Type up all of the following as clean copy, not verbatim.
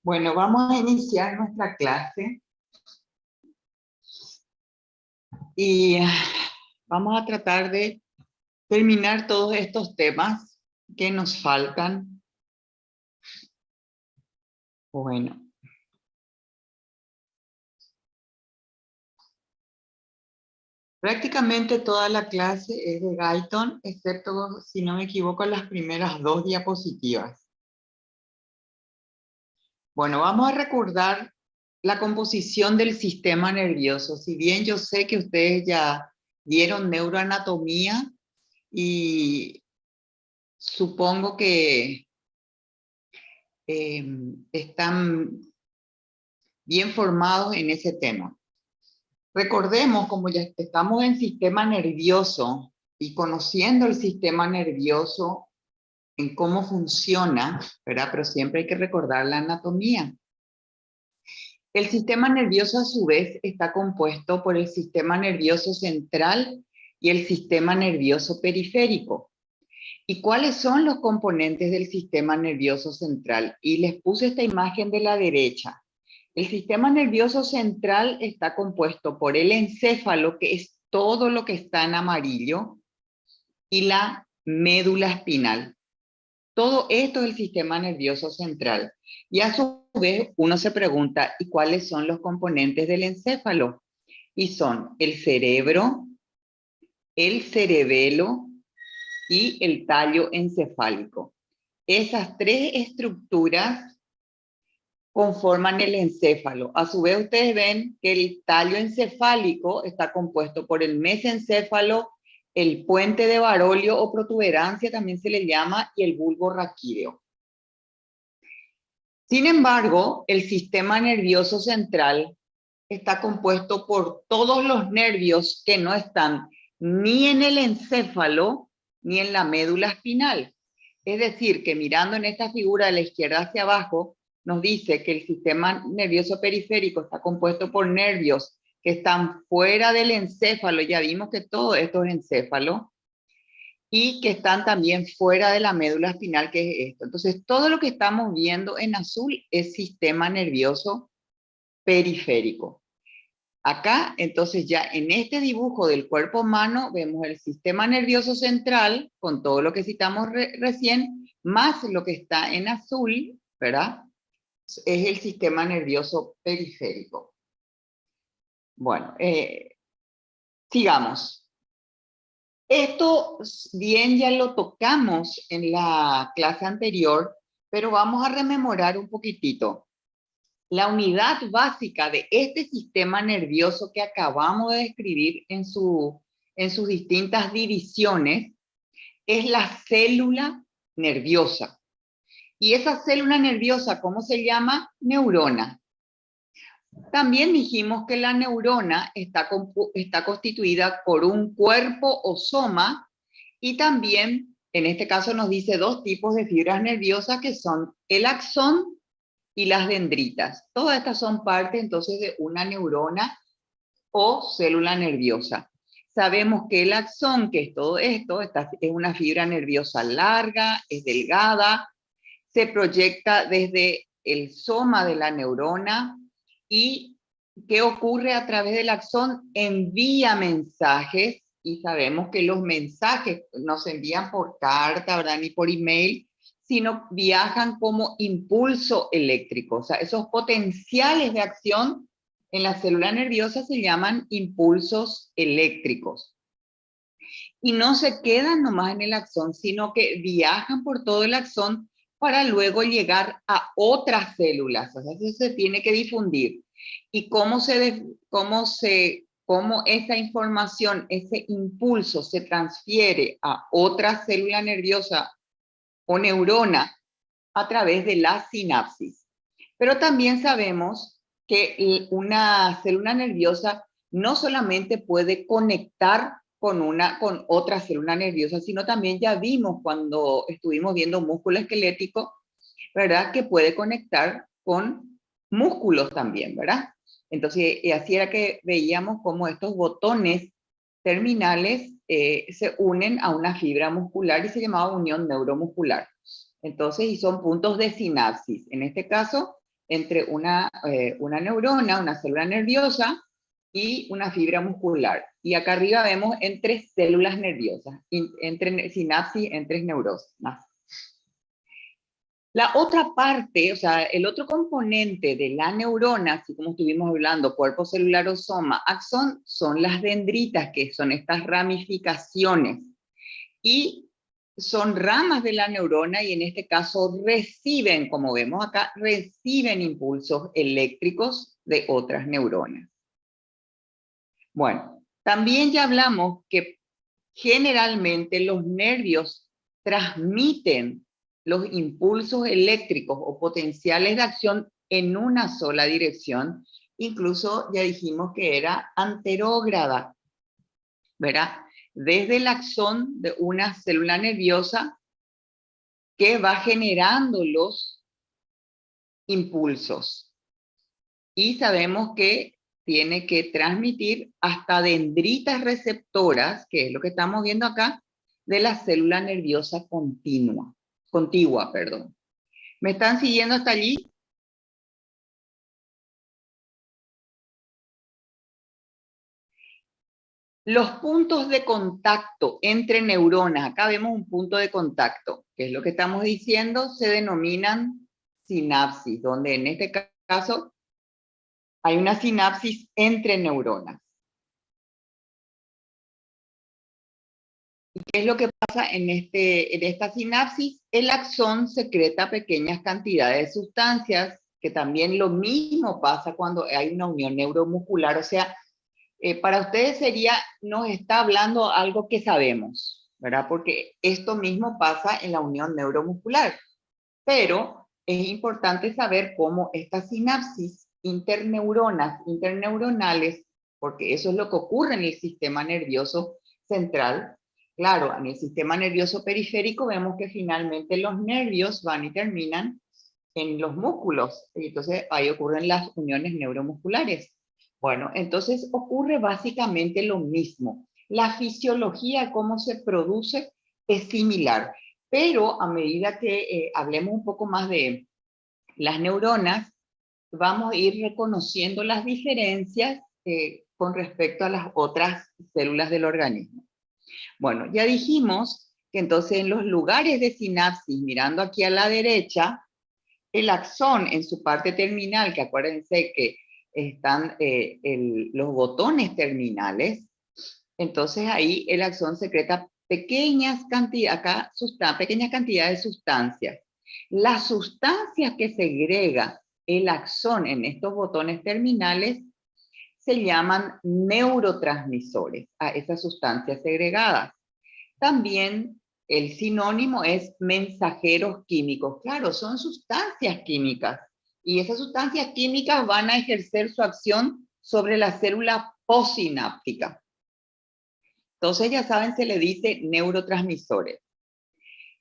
Bueno, vamos a iniciar nuestra clase y vamos a tratar de terminar todos estos temas que nos faltan. Bueno, prácticamente toda la clase es de Guyton, excepto, si no me equivoco, las primeras dos diapositivas. Bueno, vamos a recordar la composición del sistema nervioso. Si bien yo sé que ustedes ya dieron neuroanatomía y supongo que están bien formados en ese tema. Recordemos, como ya estamos en sistema nervioso y conociendo el sistema nervioso en cómo funciona, ¿verdad? Pero siempre hay que recordar la anatomía. El sistema nervioso a su vez está compuesto por el sistema nervioso central y el sistema nervioso periférico. ¿Y cuáles son los componentes del sistema nervioso central? Y les puse esta imagen de la derecha. El sistema nervioso central está compuesto por el encéfalo, que es todo lo que está en amarillo, y la médula espinal. Todo esto es el sistema nervioso central. Y a su vez uno se pregunta, ¿y cuáles son los componentes del encéfalo? Y son el cerebro, el cerebelo y el tallo encefálico. Esas tres estructuras conforman el encéfalo. A su vez ustedes ven que el tallo encefálico está compuesto por el mesencéfalo, el puente de Barolio o protuberancia también se le llama, y el bulbo raquídeo. Sin embargo, el sistema nervioso central está compuesto por todos los nervios que no están ni en el encéfalo ni en la médula espinal. Es decir, que mirando en esta figura de la izquierda hacia abajo, nos dice que el sistema nervioso periférico está compuesto por nervios que están fuera del encéfalo, ya vimos que todo esto es encéfalo, y que están también fuera de la médula espinal, que es esto. Entonces, todo lo que estamos viendo en azul es sistema nervioso periférico. Acá, entonces ya en este dibujo del cuerpo humano, vemos el sistema nervioso central, con todo lo que citamos recién, más lo que está en azul, ¿verdad? Es el sistema nervioso periférico. Bueno, sigamos. Esto bien ya lo tocamos en la clase anterior, pero vamos a rememorar un poquitito. La unidad básica de este sistema nervioso que acabamos de describir en sus distintas divisiones es la célula nerviosa. Y esa célula nerviosa, ¿cómo se llama? Neurona. También dijimos que la neurona está constituida por un cuerpo o soma y también, en este caso nos dice dos tipos de fibras nerviosas que son el axón y las dendritas. Todas estas son parte entonces de una neurona o célula nerviosa. Sabemos que el axón, que es todo esto, es una fibra nerviosa larga, es delgada, se proyecta desde el soma de la neurona y ¿qué ocurre a través del axón? Envía mensajes y sabemos que los mensajes no se envían por carta, ¿verdad? Ni por email, sino viajan como impulso eléctrico. O sea, esos potenciales de acción en la célula nerviosa se llaman impulsos eléctricos. Y no se quedan nomás en el axón, sino que viajan por todo el axón para luego llegar a otras células. O sea, eso se tiene que difundir. Y cómo esa información, ese impulso se transfiere a otra célula nerviosa o neurona a través de la sinapsis. Pero también sabemos que una célula nerviosa no solamente puede conectar con otra célula nerviosa, sino también ya vimos cuando estuvimos viendo músculo esquelético, ¿verdad? Que puede conectar con músculos también, ¿verdad? Entonces, así era que veíamos cómo estos botones terminales se unen a una fibra muscular y se llamaba unión neuromuscular. Entonces, y son puntos de sinapsis. En este caso, entre una neurona, una célula nerviosa y una fibra muscular. Y acá arriba vemos entre células nerviosas, entre sinapsis, entre neuronas. La otra parte, o sea, el otro componente de la neurona, así como estuvimos hablando, cuerpo celular o soma, axón, son las dendritas, que son estas ramificaciones. Y son ramas de la neurona y en este caso reciben, como vemos acá, reciben impulsos eléctricos de otras neuronas. Bueno, también ya hablamos que generalmente los nervios transmiten los impulsos eléctricos o potenciales de acción en una sola dirección. Incluso ya dijimos que era anterógrada, ¿verdad? Desde el axón de una célula nerviosa que va generando los impulsos. Y sabemos que tiene que transmitir hasta dendritas receptoras, que es lo que estamos viendo acá, de la célula nerviosa contigua, perdón. ¿Me están siguiendo hasta allí? Los puntos de contacto entre neuronas, acá vemos un punto de contacto, que es lo que estamos diciendo, se denominan sinapsis, donde en este caso hay una sinapsis entre neuronas. ¿Y qué es lo que pasa en esta sinapsis? El axón secreta pequeñas cantidades de sustancias, que también lo mismo pasa cuando hay una unión neuromuscular. O sea, para ustedes nos está hablando algo que sabemos, ¿verdad? Porque esto mismo pasa en la unión neuromuscular. Pero es importante saber cómo estas sinapsis interneuronales, porque eso es lo que ocurre en el sistema nervioso central. Claro, en el sistema nervioso periférico vemos que finalmente los nervios van y terminan en los músculos, y entonces ahí ocurren las uniones neuromusculares. Bueno, entonces ocurre básicamente lo mismo. La fisiología, cómo se produce, es similar, pero a medida que hablemos un poco más de las neuronas, vamos a ir reconociendo las diferencias con respecto a las otras células del organismo. Bueno, ya dijimos que entonces en los lugares de sinapsis, mirando aquí a la derecha, el axón en su parte terminal, que acuérdense que están los botones terminales, entonces ahí el axón secreta pequeñas cantidades de sustancias. Las sustancias que segrega el axón en estos botones terminales se llaman neurotransmisores a esas sustancias segregadas. También el sinónimo es mensajeros químicos. Claro, son sustancias químicas. Y esas sustancias químicas van a ejercer su acción sobre la célula postsináptica. Entonces, ya saben, se le dice neurotransmisores.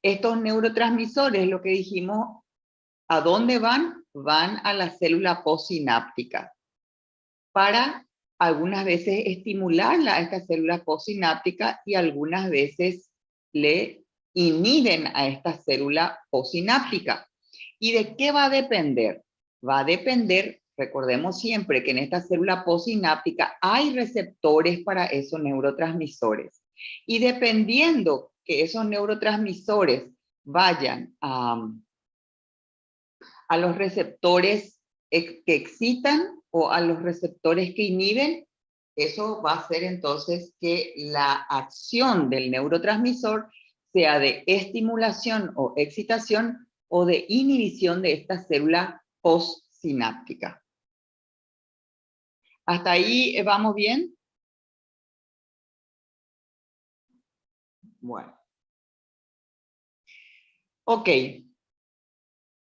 Estos neurotransmisores, lo que dijimos, ¿a dónde van? Van a la célula postsináptica para algunas veces estimularla a esta célula postsináptica y algunas veces le inhiben a esta célula postsináptica. ¿Y de qué va a depender? Va a depender, recordemos siempre que en esta célula postsináptica hay receptores para esos neurotransmisores. Y dependiendo que esos neurotransmisores vayan a los receptores que excitan o a los receptores que inhiben, eso va a hacer entonces que la acción del neurotransmisor sea de estimulación o excitación o de inhibición de esta célula postsináptica. ¿Hasta ahí vamos bien? Bueno. Ok.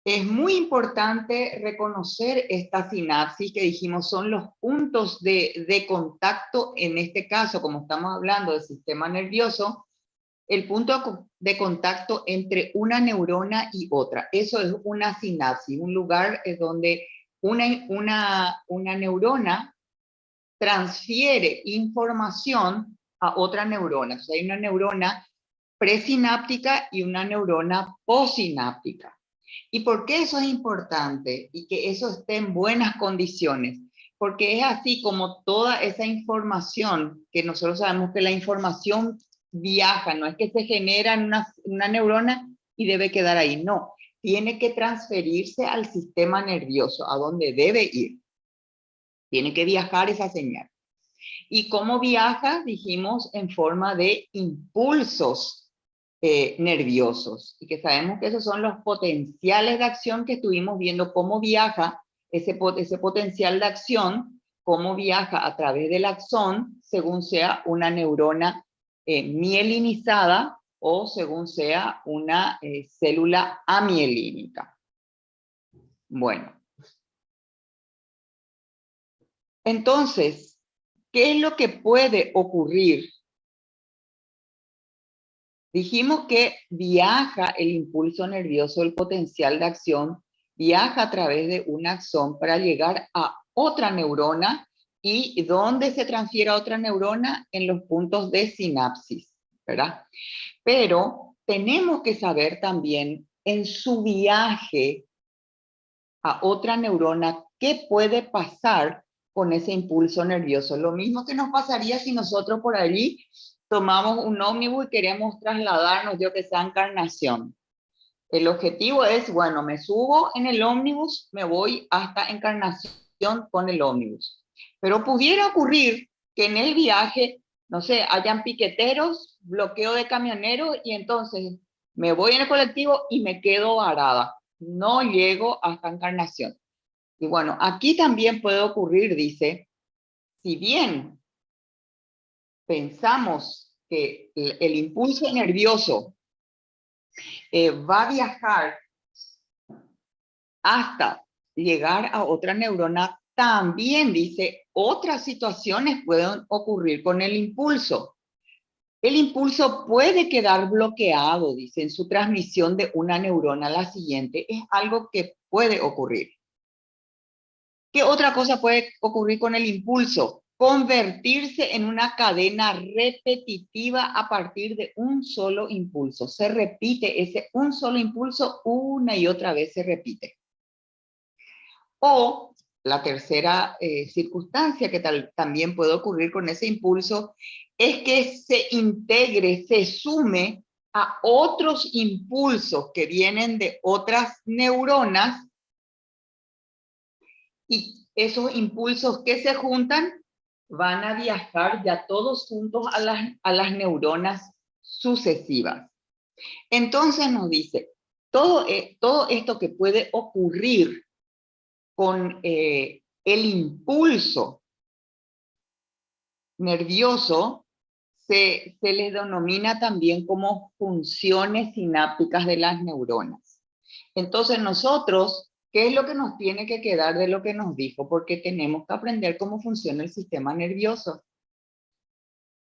Es muy importante reconocer esta sinapsis que dijimos son los puntos de contacto, en este caso, como estamos hablando del sistema nervioso, el punto de contacto entre una neurona y otra. Eso es una sinapsis, un lugar donde una neurona transfiere información a otra neurona. O sea, hay una neurona presináptica y una neurona postsináptica. ¿Y por qué eso es importante? Y que eso esté en buenas condiciones. Porque es así como toda esa información, que nosotros sabemos que la información viaja, no es que se genera en una neurona y debe quedar ahí, no. Tiene que transferirse al sistema nervioso, a donde debe ir. Tiene que viajar esa señal. ¿Y cómo viaja? Dijimos en forma de impulsos nerviosos, y que sabemos que esos son los potenciales de acción que estuvimos viendo cómo viaja ese potencial de acción, cómo viaja a través del axón, según sea una neurona mielinizada o según sea una célula amielínica. Bueno, entonces, ¿qué es lo que puede ocurrir? Dijimos que viaja el impulso nervioso, el potencial de acción, viaja a través de un axón para llegar a otra neurona. ¿Y dónde se transfiere a otra neurona? En los puntos de sinapsis, ¿verdad? Pero tenemos que saber también en su viaje a otra neurona qué puede pasar con ese impulso nervioso. Lo mismo que nos pasaría si nosotros por allí tomamos un ómnibus y queremos trasladarnos, yo que sea Encarnación. El objetivo es, bueno, me subo en el ómnibus, me voy hasta Encarnación con el ómnibus. Pero pudiera ocurrir que en el viaje, no sé, hayan piqueteros, bloqueo de camioneros, y entonces me voy en el colectivo y me quedo varada. No llego hasta Encarnación. Y bueno, aquí también puede ocurrir, dice, si bien pensamos que el impulso nervioso va a viajar hasta llegar a otra neurona, también dice, otras situaciones pueden ocurrir con el impulso. El impulso puede quedar bloqueado, dice, en su transmisión de una neurona a la siguiente. Es algo que puede ocurrir. ¿Qué otra cosa puede ocurrir con el impulso? Convertirse en una cadena repetitiva a partir de un solo impulso. Se repite ese un solo impulso una y otra vez se repite. O la tercera circunstancia que también puede ocurrir con ese impulso es que se integre, se sume a otros impulsos que vienen de otras neuronas, y esos impulsos que se juntan van a viajar ya todos juntos a las neuronas sucesivas. Entonces nos dice, todo esto que puede ocurrir con el impulso nervioso se les denomina también como funciones sinápticas de las neuronas. Entonces nosotros, ¿qué es lo que nos tiene que quedar de lo que nos dijo? Porque tenemos que aprender cómo funciona el sistema nervioso.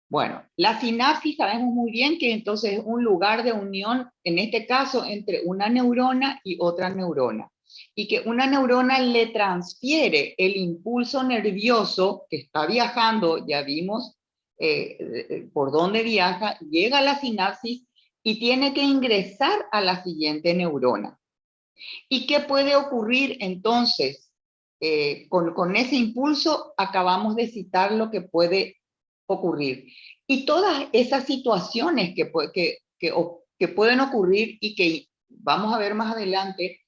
Bueno, la sinapsis sabemos muy bien que entonces es un lugar de unión, en este caso, entre una neurona y otra neurona. Y que una neurona le transfiere el impulso nervioso que está viajando, ya vimos por dónde viaja, llega a la sinapsis y tiene que ingresar a la siguiente neurona. ¿Y qué puede ocurrir entonces? Con ese impulso acabamos de citar lo que puede ocurrir. Y todas esas situaciones que pueden ocurrir y que vamos a ver más adelante,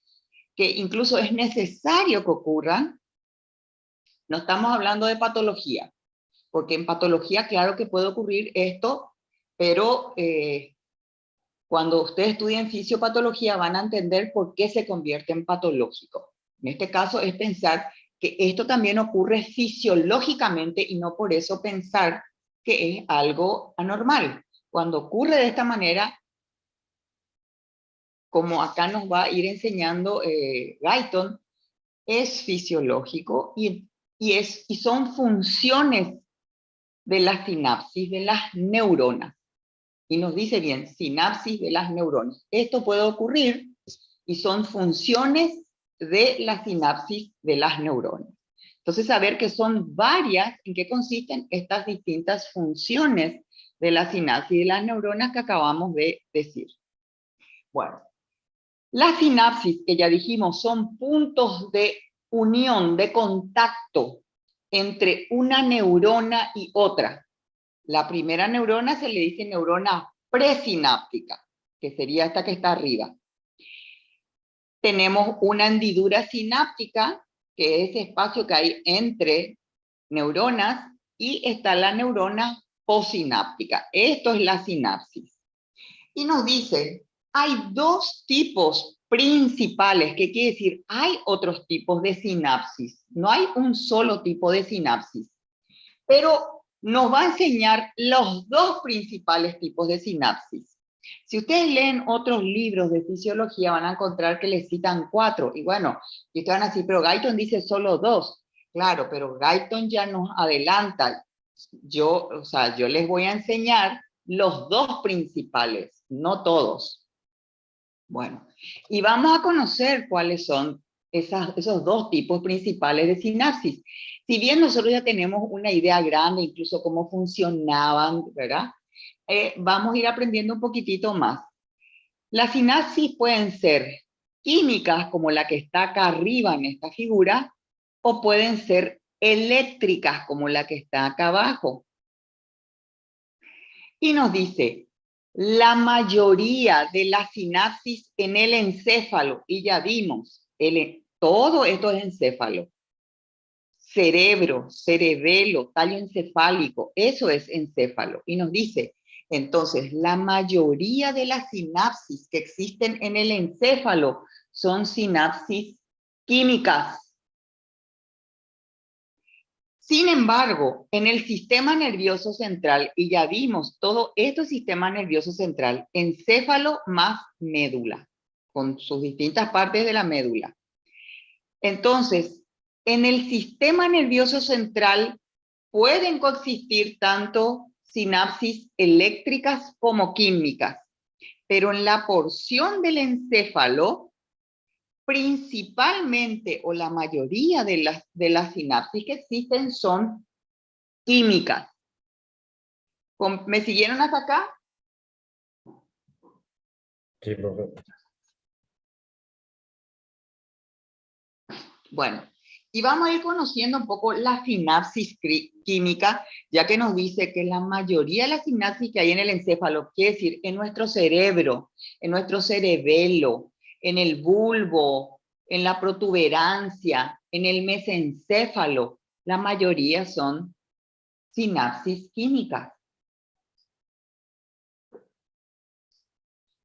que incluso es necesario que ocurran, no estamos hablando de patología, porque en patología claro que puede ocurrir esto, pero cuando ustedes estudien fisiopatología van a entender por qué se convierte en patológico. En este caso es pensar que esto también ocurre fisiológicamente y no por eso pensar que es algo anormal. Cuando ocurre de esta manera, como acá nos va a ir enseñando Guyton, es fisiológico y son funciones de la sinapsis de las neuronas. Y nos dice bien, sinapsis de las neuronas. Esto puede ocurrir y son funciones de la sinapsis de las neuronas. Entonces, saber que son varias, en qué consisten estas distintas funciones de la sinapsis de las neuronas que acabamos de decir. Bueno, La sinapsis, que ya dijimos, son puntos de unión, de contacto entre una neurona y otra. La primera neurona se le dice neurona presináptica, que sería esta que está arriba. Tenemos una hendidura sináptica, que es ese espacio que hay entre neuronas, y está la neurona posináptica. Esto es la sinapsis. Y nos dice, hay dos tipos principales, que quiere decir, hay otros tipos de sinapsis. No hay un solo tipo de sinapsis, pero nos va a enseñar los dos principales tipos de sinapsis. Si ustedes leen otros libros de fisiología, van a encontrar que les citan 4. Y bueno, y ustedes van a decir, pero Guyton dice solo 2. Claro, pero Guyton ya nos adelanta. Yo les voy a enseñar los dos principales, no todos. Bueno, y vamos a conocer cuáles son esos dos tipos principales de sinapsis. Si bien nosotros ya tenemos una idea grande, incluso cómo funcionaban, ¿verdad? Vamos a ir aprendiendo un poquitito más. Las sinapsis pueden ser químicas, como la que está acá arriba en esta figura, o pueden ser eléctricas, como la que está acá abajo. Y nos dice, la mayoría de las sinapsis en el encéfalo, y ya vimos, todo esto es encéfalo. Cerebro, cerebelo, tallo encefálico, eso es encéfalo. Y nos dice, entonces, la mayoría de las sinapsis que existen en el encéfalo son sinapsis químicas. Sin embargo, en el sistema nervioso central, y ya vimos todo esto, sistema nervioso central, encéfalo más médula, con sus distintas partes de la médula. Entonces, en el sistema nervioso central pueden coexistir tanto sinapsis eléctricas como químicas, pero en la porción del encéfalo, principalmente o la mayoría de las sinapsis que existen son químicas. ¿Me siguieron hasta acá? Sí, profe. Bueno, y vamos a ir conociendo un poco la sinapsis química, ya que nos dice que la mayoría de la sinapsis que hay en el encéfalo, quiere decir en nuestro cerebro, en nuestro cerebelo, en el bulbo, en la protuberancia, en el mesencéfalo, la mayoría son sinapsis químicas.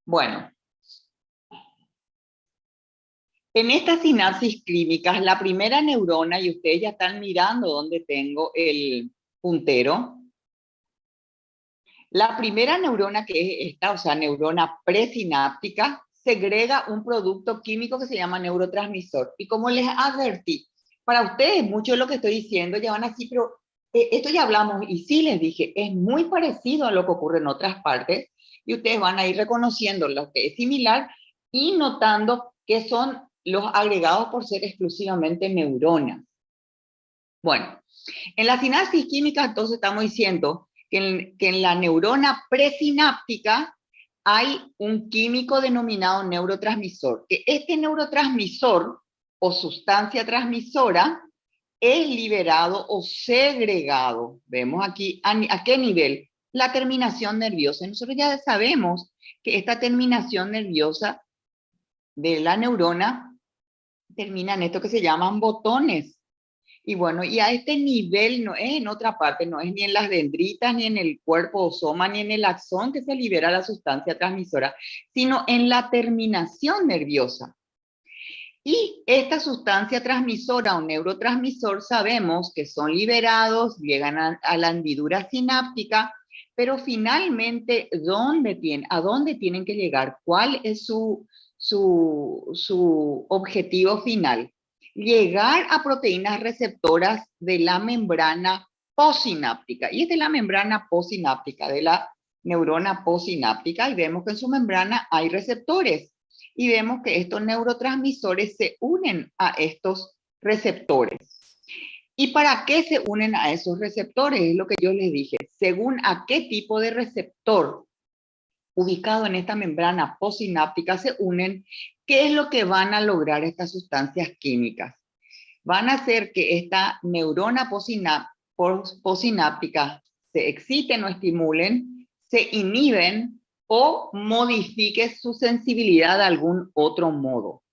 Bueno, en estas sinapsis químicas, la primera neurona, y ustedes ya están mirando dónde tengo el puntero, la primera neurona, que es esta, o sea, neurona presináptica, segrega un producto químico que se llama neurotransmisor. Y como les advertí, para ustedes mucho de lo que estoy diciendo ya van así, pero esto ya hablamos, y sí les dije, es muy parecido a lo que ocurre en otras partes, y ustedes van a ir reconociendo lo que es similar y notando que son los agregados por ser exclusivamente neuronas. Bueno, en la sinapsis química entonces estamos diciendo que en la neurona presináptica hay un químico denominado neurotransmisor, que este neurotransmisor o sustancia transmisora es liberado o segregado. Vemos aquí a qué nivel, la terminación nerviosa. Nosotros ya sabemos que esta terminación nerviosa de la neurona termina en esto que se llaman botones. Y bueno, y a este nivel no es en otra parte, no es ni en las dendritas, ni en el cuerpo o soma, ni en el axón que se libera la sustancia transmisora, sino en la terminación nerviosa. Y esta sustancia transmisora o neurotransmisor sabemos que son liberados, llegan a la hendidura sináptica, pero finalmente, ¿a dónde tienen que llegar? ¿Cuál es su objetivo final? Llegar a proteínas receptoras de la membrana postsináptica. Y esta es la membrana postsináptica de la neurona postsináptica, y vemos que en su membrana hay receptores. Y vemos que estos neurotransmisores se unen a estos receptores. ¿Y para qué se unen a esos receptores? Es lo que yo les dije. Según a qué tipo de receptor ubicado en esta membrana postsináptica se unen, ¿Qué es lo que van a lograr estas sustancias químicas? Van a hacer que esta neurona posináptica se exciten o estimulen, se inhiben o modifique su sensibilidad de algún otro modo.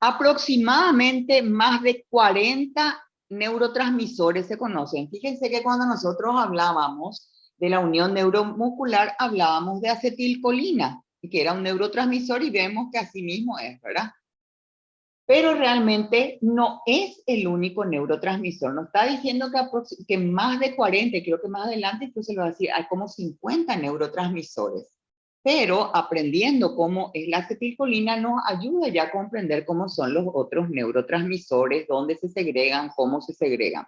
Aproximadamente más de 40 neurotransmisores se conocen. Fíjense que cuando nosotros hablábamos de la unión neuromuscular, hablábamos de acetilcolina, que era un neurotransmisor, y vemos que así mismo es, ¿verdad? Pero realmente no es el único neurotransmisor. Nos está diciendo que más de 40, creo que más adelante incluso lo va a decir, hay como 50 neurotransmisores. Pero aprendiendo cómo es la acetilcolina nos ayuda ya a comprender cómo son los otros neurotransmisores, dónde se segregan, cómo se segregan.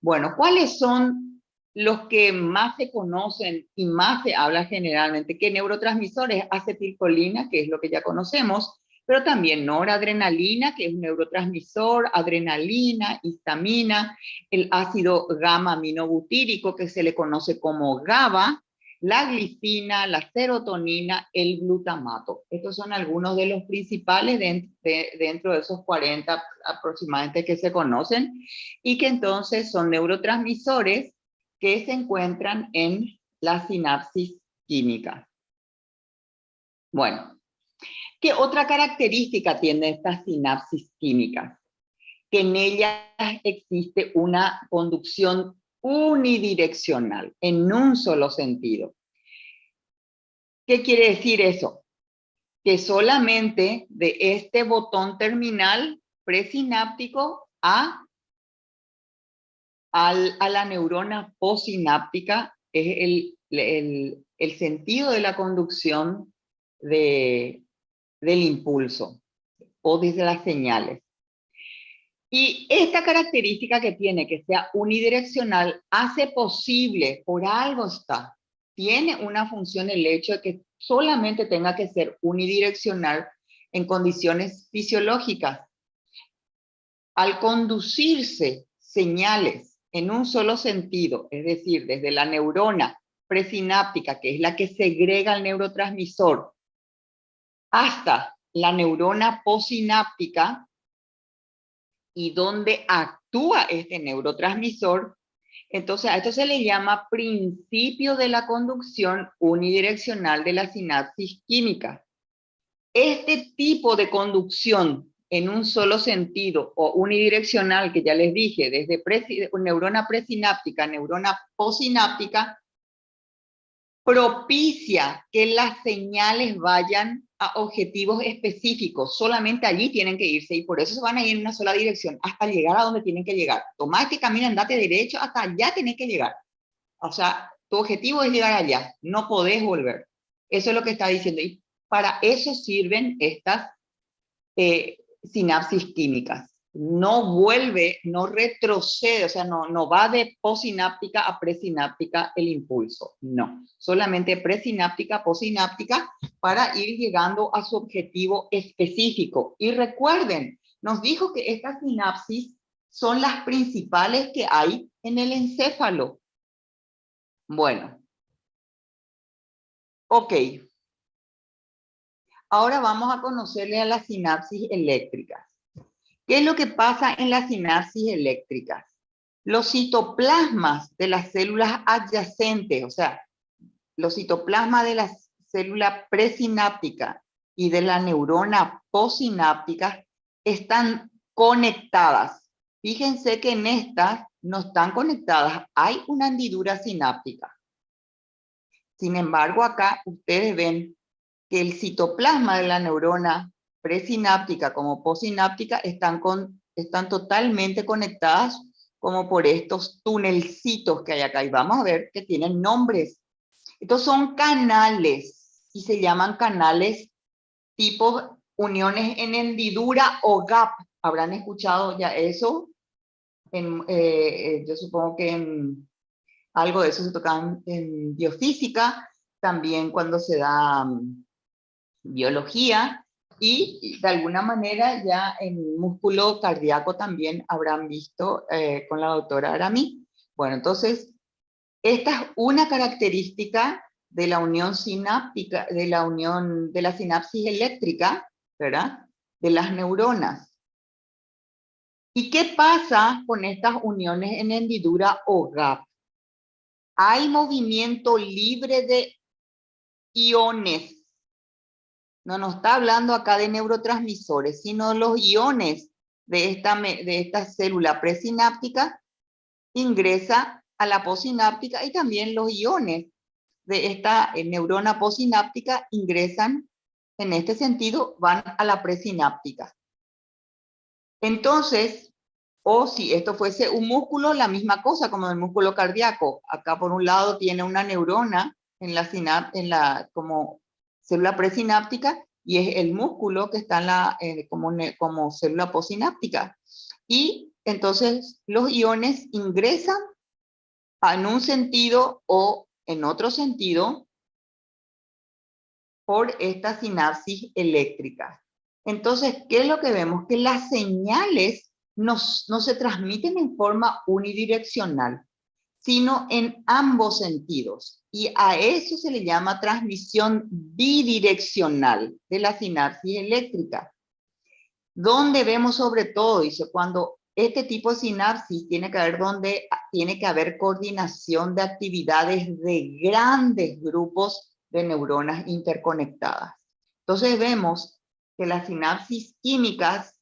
Bueno, ¿cuáles son los que más se conocen y más se habla generalmente? ¿Qué neurotransmisores? Acetilcolina, que es lo que ya conocemos, pero también noradrenalina, que es un neurotransmisor, adrenalina, histamina, el ácido gamma-aminobutírico, que se le conoce como GABA, la glicina, la serotonina, el glutamato. Estos son algunos de los principales dentro de esos 40 aproximadamente que se conocen y que entonces son neurotransmisores que se encuentran en la sinapsis química. Bueno, ¿qué otra característica tiene esta sinapsis química? Que en ellas existe una conducción unidireccional, en un solo sentido. ¿Qué quiere decir eso? Que solamente de este botón terminal presináptico a la neurona postsináptica es el sentido de la conducción del impulso o desde las señales. Y esta característica que tiene, que sea unidireccional, hace posible, por algo está, tiene una función el hecho de que solamente tenga que ser unidireccional en condiciones fisiológicas. Al conducirse señales en un solo sentido, es decir, desde la neurona presináptica, que es la que segrega el neurotransmisor, hasta la neurona postsináptica, y donde actúa este neurotransmisor, entonces a esto se le llama principio de la conducción unidireccional de la sinapsis química. Este tipo de conducción en un solo sentido o unidireccional, que ya les dije, desde neurona presináptica a neurona postsináptica, propicia que las señales vayan a objetivos específicos. Solamente allí tienen que irse y por eso se van a ir en una sola dirección hasta llegar a donde tienen que llegar. Tomá este camino, andate derecho, hasta allá tenés que llegar. O sea, tu objetivo es llegar allá, no podés volver. Eso es lo que está diciendo. Y para eso sirven estas sinapsis químicas. No vuelve, no retrocede, o sea, no va de postsináptica a presináptica el impulso, no. Solamente presináptica, postsináptica para ir llegando a su objetivo específico. Y recuerden, nos dijo que estas sinapsis son las principales que hay en el encéfalo. Bueno, ok. Ahora vamos a conocerle a las sinapsis eléctricas. ¿Qué es lo que pasa en las sinapsis eléctricas? Los citoplasmas de las células adyacentes, o sea, los citoplasmas de la célula presináptica y de la neurona postsináptica están conectadas. Fíjense que en estas no están conectadas, hay una hendidura sináptica. Sin embargo, acá ustedes ven que el citoplasma de la neurona presináptica como postsináptica están totalmente conectadas como por estos tunelcitos que hay acá. Y vamos a ver que tienen nombres. Estos son canales y se llaman canales tipo uniones en hendidura o gap. ¿Habrán escuchado ya eso? Yo supongo que en algo de eso se toca en biofísica, también cuando se da biología, y de alguna manera ya en músculo cardíaco también habrán visto con la doctora Arami. Bueno, entonces, esta es una característica de la unión sináptica, de la sinapsis eléctrica, ¿verdad? De las neuronas. ¿Y qué pasa con estas uniones en hendidura o gap? Hay movimiento libre de iones. No nos está hablando acá de neurotransmisores, sino los iones de esta célula presináptica ingresa a la posináptica, y también los iones de esta neurona posináptica ingresan, en este sentido, van a la presináptica. Entonces, o si esto fuese un músculo, la misma cosa como el músculo cardíaco. Acá por un lado tiene una neurona en la como célula presináptica, y es el músculo que está en la, como célula posináptica. Y entonces los iones ingresan en un sentido o en otro sentido por esta sinapsis eléctrica. Entonces, ¿qué es lo que vemos? Que las señales no se transmiten en forma unidireccional, sino en ambos sentidos. Y a eso se le llama transmisión bidireccional de la sinapsis eléctrica. Donde vemos sobre todo, dice, cuando este tipo de sinapsis tiene que haber, donde tiene que haber coordinación de actividades de grandes grupos de neuronas interconectadas. Entonces vemos que las sinapsis químicas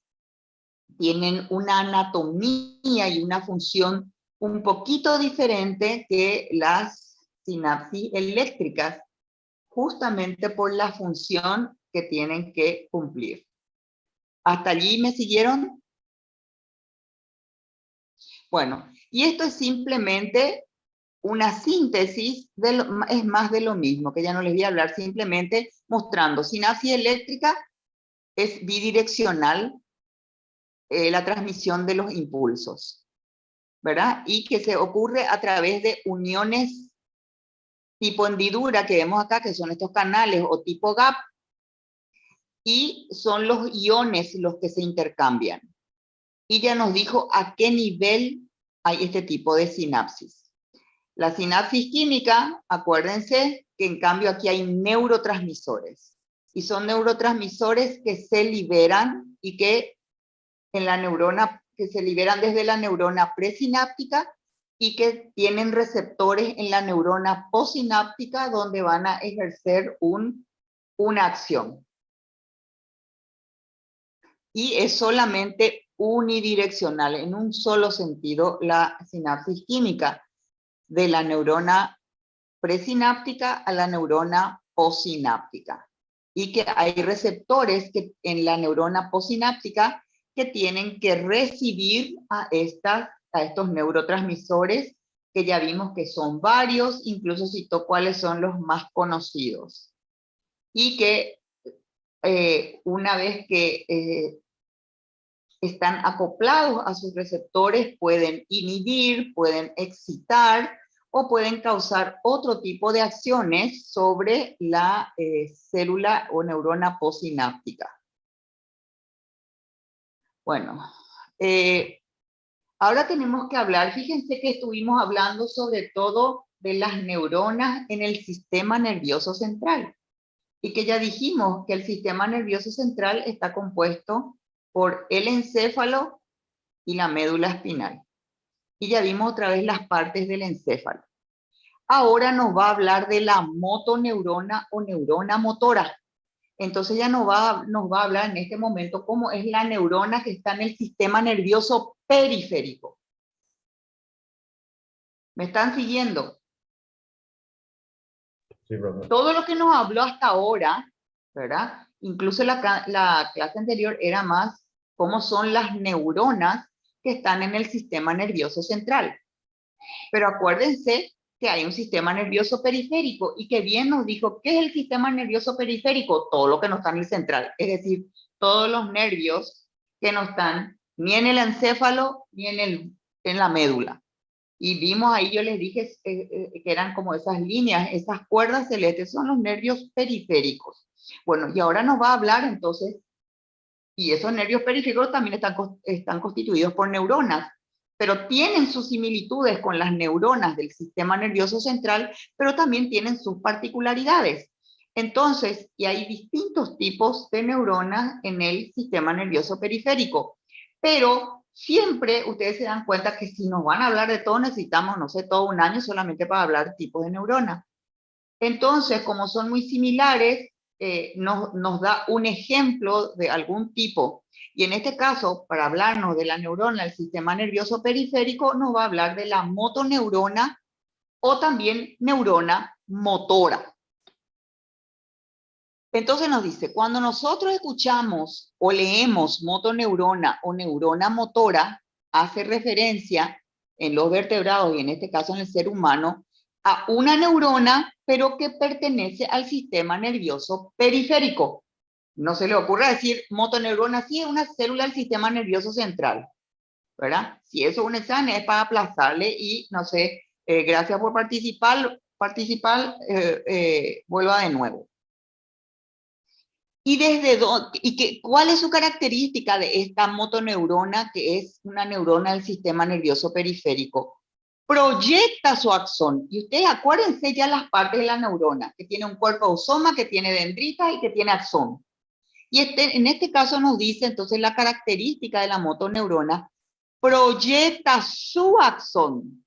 tienen una anatomía y una función un poquito diferente que las sinapsis eléctricas, justamente por la función que tienen que cumplir. ¿Hasta allí me siguieron? Bueno, y esto es simplemente una síntesis, es más de lo mismo, que ya no les voy a hablar, simplemente mostrando. Sinapsis eléctrica es bidireccional, la transmisión de los impulsos, ¿verdad? Y que se ocurre a través de uniones tipo hendidura que vemos acá, que son estos canales, o tipo gap, y son los iones los que se intercambian. Y ya nos dijo a qué nivel hay este tipo de sinapsis. La sinapsis química, acuérdense que en cambio aquí hay neurotransmisores. Y son neurotransmisores que se liberan y que en la neurona, que se liberan desde la neurona presináptica y que tienen receptores en la neurona posináptica donde van a ejercer una acción. Y es solamente unidireccional, en un solo sentido, la sinapsis química, de la neurona presináptica a la neurona posináptica. Y que hay receptores que, en la neurona posináptica, que tienen que recibir a estos neurotransmisores, que ya vimos que son varios, incluso citó cuáles son los más conocidos. Y que una vez que están acoplados a sus receptores, pueden inhibir, pueden excitar o pueden causar otro tipo de acciones sobre la célula o neurona posináptica. Bueno, ahora tenemos que hablar, fíjense que estuvimos hablando sobre todo de las neuronas en el sistema nervioso central, y que ya dijimos que el sistema nervioso central está compuesto por el encéfalo y la médula espinal. Y ya vimos otra vez las partes del encéfalo. Ahora nos va a hablar de la motoneurona o neurona motora. Entonces ya nos va a hablar en este momento cómo es la neurona que está en el sistema nervioso periférico. ¿Me están siguiendo? Sí, profe. Todo lo que nos habló hasta ahora, ¿verdad? Incluso la clase anterior era más cómo son las neuronas que están en el sistema nervioso central. Pero acuérdense que hay un sistema nervioso periférico, y que bien nos dijo qué es el sistema nervioso periférico, todo lo que no está en el central, es decir, todos los nervios que no están ni en el encéfalo ni en la médula. Y vimos ahí, yo les dije que eran como esas líneas, esas cuerdas celestes, son los nervios periféricos. Bueno, y ahora nos va a hablar entonces, y esos nervios periféricos también están constituidos por neuronas. pero tienen sus similitudes con las neuronas del sistema nervioso central, pero también tienen sus particularidades. Entonces, y hay distintos tipos de neuronas en el sistema nervioso periférico, pero siempre ustedes se dan cuenta que si nos van a hablar de todo, necesitamos, no sé, todo un año solamente para hablar de tipos de neuronas. Entonces, como son muy similares, nos da un ejemplo de algún tipo. Y en este caso, para hablarnos de la neurona del sistema nervioso periférico, nos va a hablar de la motoneurona o también neurona motora. Entonces nos dice, cuando nosotros escuchamos o leemos motoneurona o neurona motora, hace referencia en los vertebrados y en este caso en el ser humano, a una neurona, pero que pertenece al sistema nervioso periférico. No se le ocurra decir motoneurona, sí es una célula del sistema nervioso central, ¿verdad? Si eso es un examen es para aplazarle y, no sé, gracias por participar, vuelva de nuevo. ¿Y desde dónde, cuál es su característica de esta motoneurona, que es una neurona del sistema nervioso periférico? Proyecta su axón. Y ustedes acuérdense ya las partes de la neurona, que tiene un cuerpo autosoma, que tiene dendritas y que tiene axón. Y en este caso nos dice entonces la característica de la motoneurona, proyecta su axón.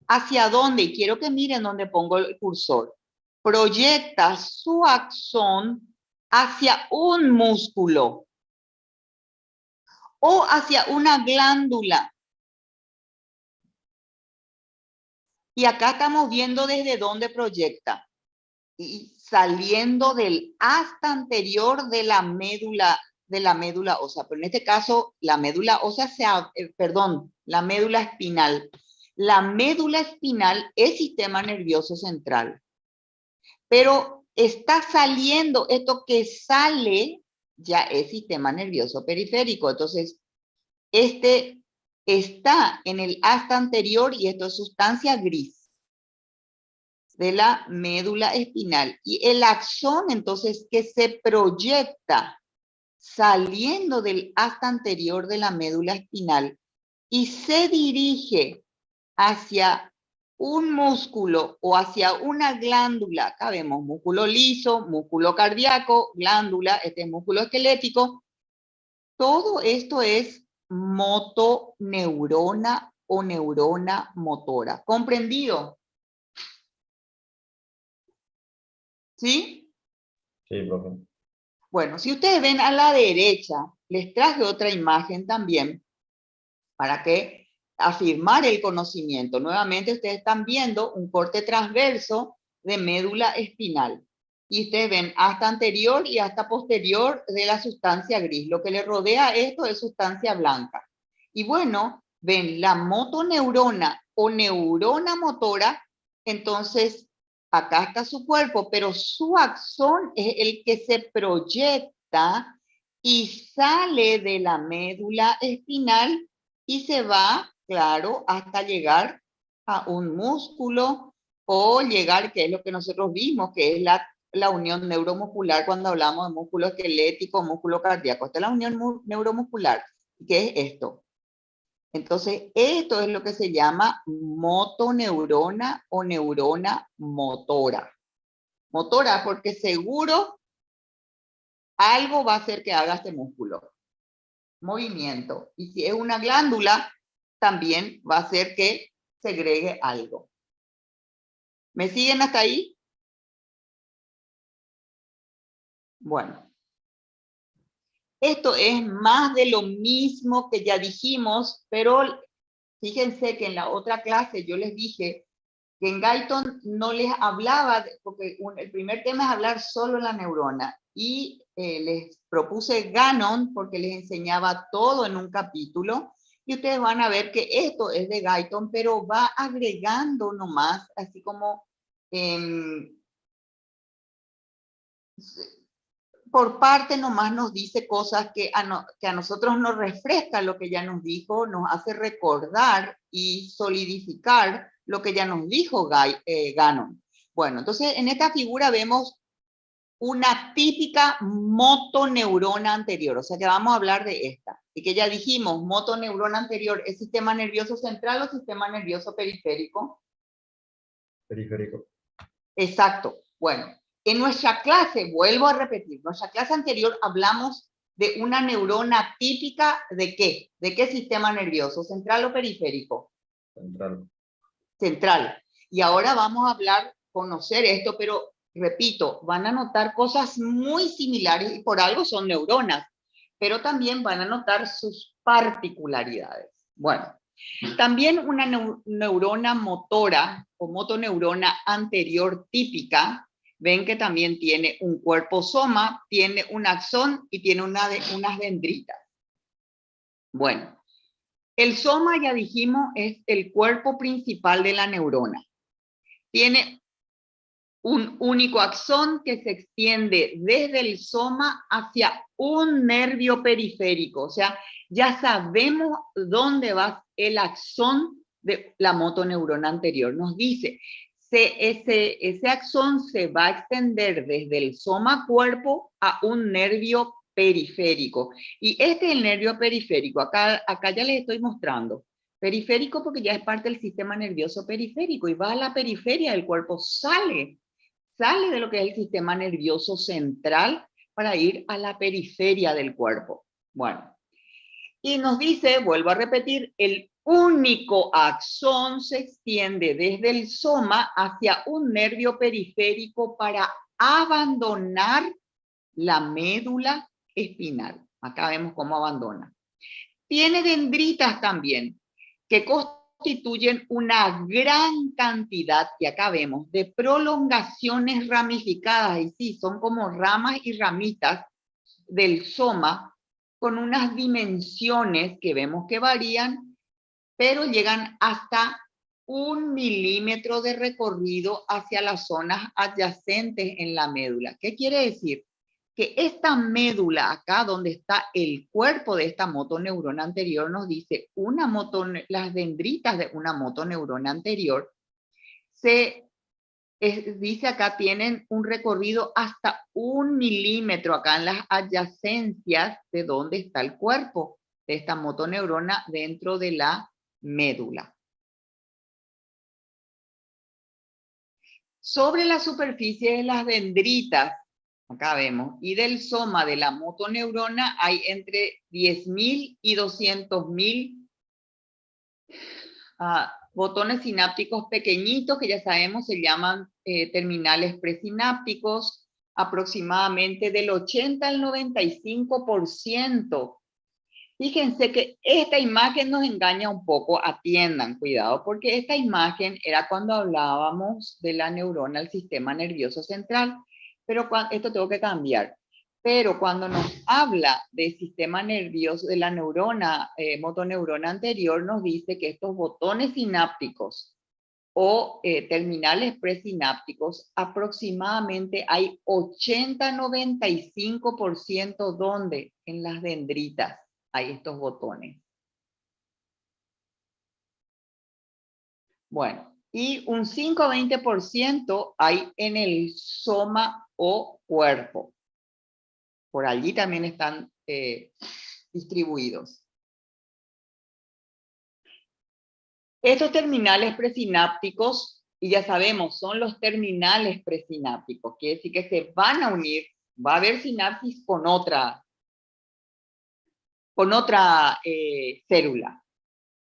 ¿Hacia dónde? Y quiero que miren dónde pongo el cursor. Proyecta su axón hacia un músculo o hacia una glándula. Y acá estamos viendo desde dónde proyecta. Y saliendo del asta anterior de la médula ósea. Pero en este caso, la médula ósea, la médula espinal. La médula espinal es sistema nervioso central. Pero está saliendo, esto que sale ya es sistema nervioso periférico. Entonces, este está en el asta anterior y esto es sustancia gris de la médula espinal. Y el axón, entonces, que se proyecta saliendo del asta anterior de la médula espinal y se dirige hacia un músculo o hacia una glándula. Acá vemos músculo liso, músculo cardíaco, glándula, este es músculo esquelético. Todo esto es motoneurona o neurona motora. ¿Comprendido? ¿Sí? Sí, profe. Bueno, si ustedes ven a la derecha, les traje otra imagen también para que afirmar el conocimiento. Nuevamente ustedes están viendo un corte transverso de médula espinal. Y ustedes ven hasta anterior y hasta posterior de la sustancia gris. Lo que le rodea a esto es sustancia blanca. Y bueno, ven la motoneurona o neurona motora, entonces acá está su cuerpo, pero su axón es el que se proyecta y sale de la médula espinal y se va, claro, hasta llegar a un músculo o llegar, que es lo que nosotros vimos, que es la unión neuromuscular cuando hablamos de músculo esquelético, músculo cardíaco. Esta es la unión neuromuscular. ¿Qué es esto? Entonces, esto es lo que se llama motoneurona o neurona motora. Motora porque seguro algo va a hacer que haga este músculo. Movimiento. Y si es una glándula, también va a hacer que segregue algo. ¿Me siguen hasta ahí? Bueno. Esto es más de lo mismo que ya dijimos, pero fíjense que en la otra clase yo les dije que en Guyton no les hablaba, porque el primer tema es hablar solo la neurona, y les propuse Gannon porque les enseñaba todo en un capítulo, y ustedes van a ver que esto es de Guyton, pero va agregando nomás, así como por parte nomás nos dice cosas que a nosotros nos refresca lo que ya nos dijo, nos hace recordar y solidificar lo que ya nos dijo Gannon. Bueno, entonces en esta figura vemos una típica motoneurona anterior, o sea que vamos a hablar de esta. Y que ya dijimos, motoneurona anterior, ¿es sistema nervioso central o sistema nervioso periférico? Periférico. Exacto. Bueno, en nuestra clase, vuelvo a repetir, nuestra clase anterior hablamos de una neurona típica ¿de qué? ¿De qué sistema nervioso? ¿Central o periférico? Central. Central. Y ahora vamos a hablar, conocer esto, pero repito, van a notar cosas muy similares y por algo son neuronas, pero también van a notar sus particularidades. Bueno, también una neurona motora o motoneurona anterior típica, ven que también tiene un cuerpo soma, tiene un axón y tiene unas dendritas. Bueno, el soma, ya dijimos, es el cuerpo principal de la neurona. Tiene un único axón que se extiende desde el soma hacia un nervio periférico. O sea, ya sabemos dónde va el axón de la motoneurona anterior. Nos dice, ese axón se va a extender desde el soma cuerpo a un nervio periférico. Y este es el nervio periférico. Acá ya les estoy mostrando. Periférico porque ya es parte del sistema nervioso periférico y va a la periferia del cuerpo, sale de lo que es el sistema nervioso central para ir a la periferia del cuerpo. Bueno, y nos dice, vuelvo a repetir, el único axón se extiende desde el soma hacia un nervio periférico para abandonar la médula espinal. Acá vemos cómo abandona. Tiene dendritas también, que constituyen una gran cantidad, y acá vemos, de prolongaciones ramificadas, y sí, son como ramas y ramitas del soma, con unas dimensiones que vemos que varían, pero llegan hasta 1 milímetro de recorrido hacia las zonas adyacentes en la médula. ¿Qué quiere decir? Que esta médula acá donde está el cuerpo de esta motoneurona anterior nos dice las dendritas de una motoneurona anterior dice acá tienen un recorrido hasta 1 milímetro acá en las adyacencias de donde está el cuerpo de esta motoneurona dentro de la médula. Sobre la superficie de las dendritas, acá vemos, y del soma de la motoneurona hay entre 10.000 y 200.000 botones sinápticos pequeñitos que ya sabemos se llaman terminales presinápticos, aproximadamente del 80 al 95%. Fíjense que esta imagen nos engaña un poco, atiendan, cuidado, porque esta imagen era cuando hablábamos de la neurona al sistema nervioso central, pero esto tengo que cambiar. Pero cuando nos habla del sistema nervioso, de la neurona, motoneurona anterior, nos dice que estos botones sinápticos o terminales presinápticos, aproximadamente hay 80-95% donde en las dendritas hay estos botones. Bueno, y un 5-20% hay en el soma o cuerpo. Por allí también están distribuidos. Estos terminales presinápticos, y ya sabemos, son los terminales presinápticos, quiere decir que se van a unir, va a haber sinapsis con otra célula.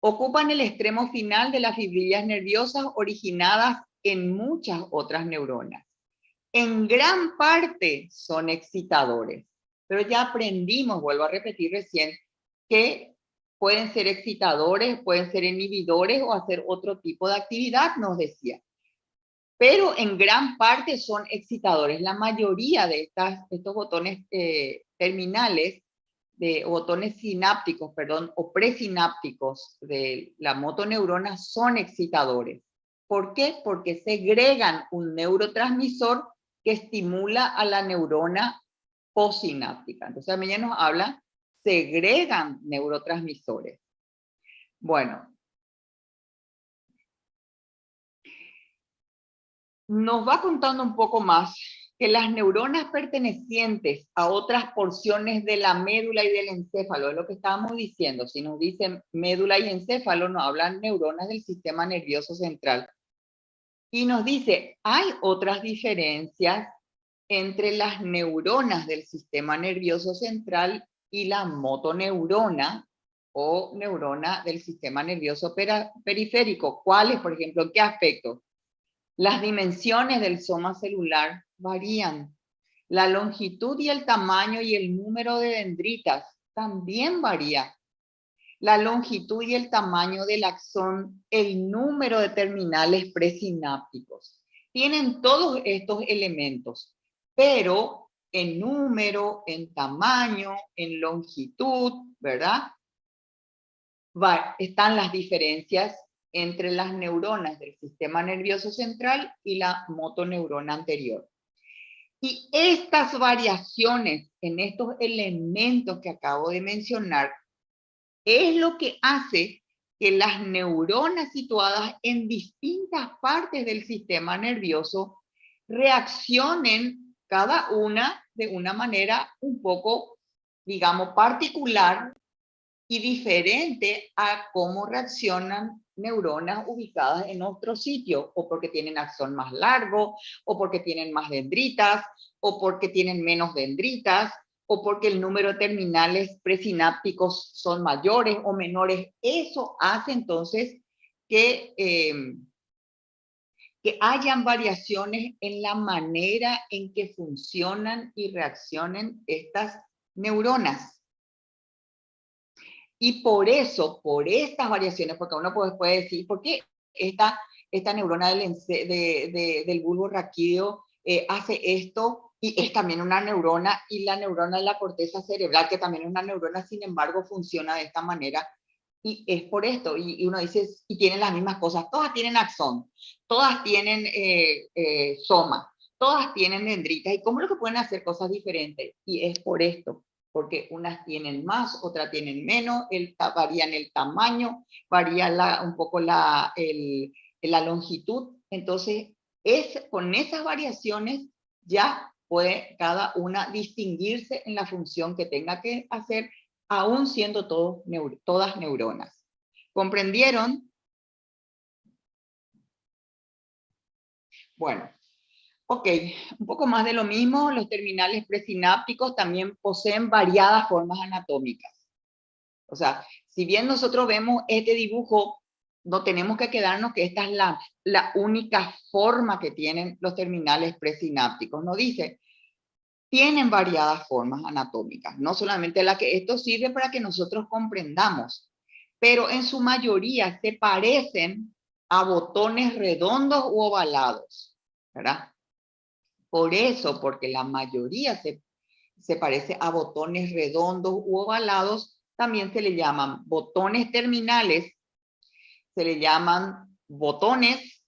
Ocupan el extremo final de las fibrillas nerviosas originadas en muchas otras neuronas. En gran parte son excitadores, pero ya aprendimos, vuelvo a repetir recién, que pueden ser excitadores, pueden ser inhibidores o hacer otro tipo de actividad, nos decía. Pero en gran parte son excitadores. La mayoría de estos botones terminales, botones sinápticos, perdón, o presinápticos de la motoneurona son excitadores. ¿Por qué? Porque segregan un neurotransmisor que estimula a la neurona postsináptica. Entonces, a mí ya nos habla, segregan neurotransmisores. Bueno, nos va contando un poco más que las neuronas pertenecientes a otras porciones de la médula y del encéfalo, es lo que estábamos diciendo. Si nos dicen médula y encéfalo, nos hablan neuronas del sistema nervioso central. Y nos dice, hay otras diferencias entre las neuronas del sistema nervioso central y la motoneurona o neurona del sistema nervioso periférico. ¿Cuáles, por ejemplo? ¿En qué aspectos? Las dimensiones del soma celular varían. La longitud y el tamaño y el número de dendritas también varía. La longitud y el tamaño del axón, el número de terminales presinápticos. Tienen todos estos elementos, pero en número, en tamaño, en longitud, ¿verdad? Están las diferencias entre las neuronas del sistema nervioso central y la motoneurona anterior. Y estas variaciones en estos elementos que acabo de mencionar es lo que hace que las neuronas situadas en distintas partes del sistema nervioso reaccionen cada una de una manera un poco, digamos, particular y diferente a cómo reaccionan neuronas ubicadas en otro sitio, o porque tienen axón más largo, o porque tienen más dendritas, o porque tienen menos dendritas, o porque el número de terminales presinápticos son mayores o menores. Eso hace entonces que hayan variaciones en la manera en que funcionan y reaccionen estas neuronas. Y por eso, por estas variaciones, porque uno puede decir, ¿por qué esta neurona del bulbo raquídeo hace esto? Y es también una neurona, y la neurona de la corteza cerebral, que también es una neurona, sin embargo, funciona de esta manera. Y es por esto, y uno dice, y tienen las mismas cosas, todas tienen axón, todas tienen soma, todas tienen dendritas, ¿y cómo es lo que pueden hacer cosas diferentes? Y es por esto, porque unas tienen más, otras tienen menos, varían el tamaño, varía un poco la longitud. Entonces, con esas variaciones ya puede cada una distinguirse en la función que tenga que hacer, aún siendo todas neuronas. ¿Comprendieron? Bueno. Ok, un poco más de lo mismo, los terminales presinápticos también poseen variadas formas anatómicas. O sea, si bien nosotros vemos este dibujo, no tenemos que quedarnos que esta es la única forma que tienen los terminales presinápticos. Nos dice, tienen variadas formas anatómicas, no solamente la que esto sirve para que nosotros comprendamos, pero en su mayoría se parecen a botones redondos u ovalados, ¿verdad? Por eso, porque la mayoría se parece a botones redondos u ovalados, también se le llaman botones terminales, se le llaman botones,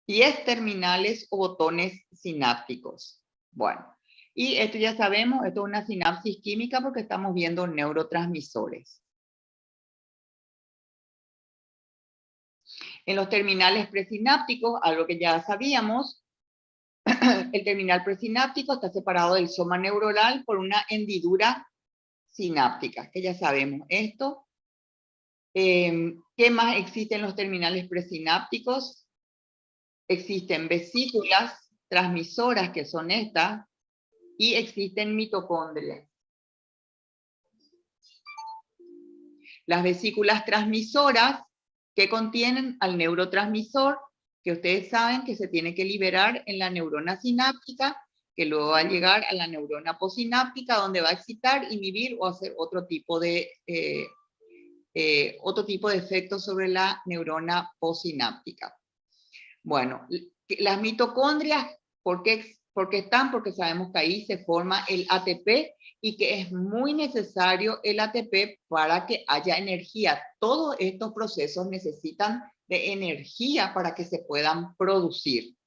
pies terminales o botones sinápticos. Bueno, y esto ya sabemos, esto es una sinapsis química porque estamos viendo neurotransmisores. En los terminales presinápticos, algo que ya sabíamos, el terminal presináptico está separado del soma neuronal por una hendidura sináptica, que ya sabemos esto. ¿Qué más existe en los terminales presinápticos? Existen vesículas transmisoras, que son estas, y existen mitocondrias. Las vesículas transmisoras que contienen al neurotransmisor, que ustedes saben que se tiene que liberar en la neurona sináptica, que luego va a llegar a la neurona posináptica, donde va a excitar, inhibir o hacer otro tipo de efecto sobre la neurona posináptica. Bueno, las mitocondrias, ¿por qué están? Porque sabemos que ahí se forma el ATP y que es muy necesario el ATP para que haya energía. Todos estos procesos necesitan de energía para que se puedan producir.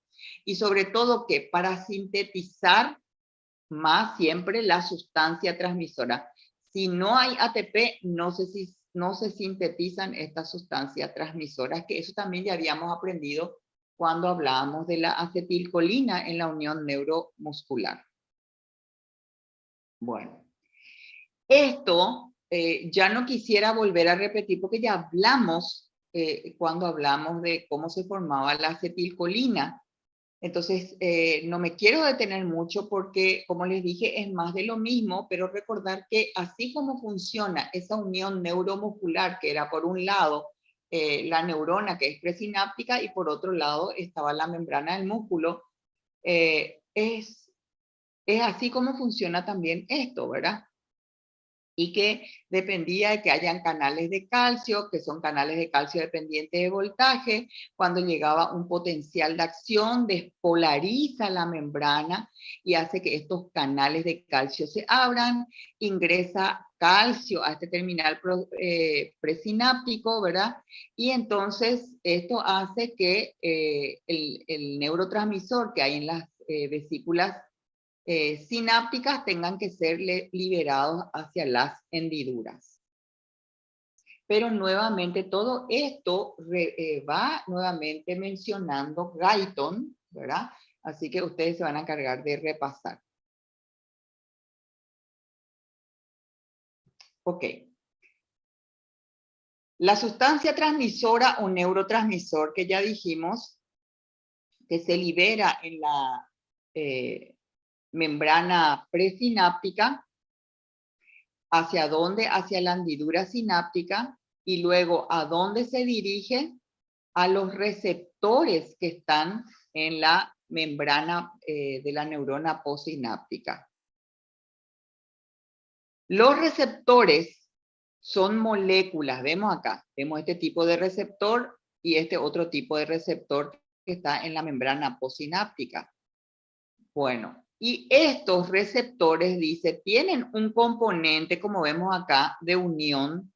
Y sobre todo que para sintetizar más siempre la sustancia transmisora. Si no hay ATP, no se sintetizan estas sustancias transmisoras, que eso también ya habíamos aprendido cuando hablamos de la acetilcolina en la unión neuromuscular. Bueno, esto ya no quisiera volver a repetir porque ya hablamos cuando hablamos de cómo se formaba la acetilcolina. Entonces, no me quiero detener mucho porque, como les dije, es más de lo mismo, pero recordar que así como funciona esa unión neuromuscular, que era por un lado la neurona que es presináptica y por otro lado estaba la membrana del músculo, es así como funciona también esto, ¿verdad? Y que dependía de que hayan canales de calcio, que son canales de calcio dependientes de voltaje. Cuando llegaba un potencial de acción, despolariza la membrana y hace que estos canales de calcio se abran, ingresa calcio a este terminal presináptico, ¿verdad? Y entonces esto hace que el neurotransmisor que hay en las vesículas sinápticas tengan que ser liberados hacia las hendiduras. Pero nuevamente todo esto va nuevamente mencionando Guyton, ¿verdad? Así que ustedes se van a encargar de repasar. Ok. La sustancia transmisora o neurotransmisor que ya dijimos que se libera en la membrana presináptica, ¿hacia dónde? Hacia la hendidura sináptica, y luego ¿a dónde se dirige? A los receptores que están en la membrana de la neurona postsináptica. Los receptores son moléculas, vemos acá, vemos este tipo de receptor y este otro tipo de receptor que está en la membrana postsináptica. Bueno, y estos receptores, dice, tienen un componente, como vemos acá, de unión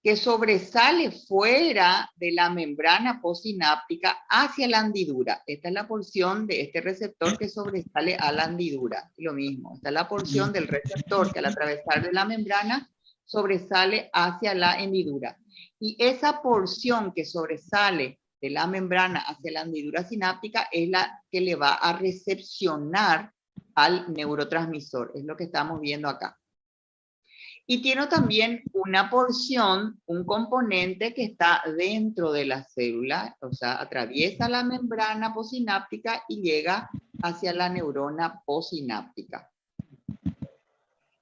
que sobresale fuera de la membrana postsináptica hacia la hendidura. Esta es la porción de este receptor que sobresale a la hendidura. Lo mismo, esta es la porción del receptor que al atravesar de la membrana sobresale hacia la hendidura. Y esa porción que sobresale de la membrana hacia la hendidura sináptica es la que le va a recepcionar al neurotransmisor. Es lo que estamos viendo acá. Y tiene también una porción, un componente que está dentro de la célula, o sea, atraviesa la membrana postsináptica y llega hacia la neurona postsináptica.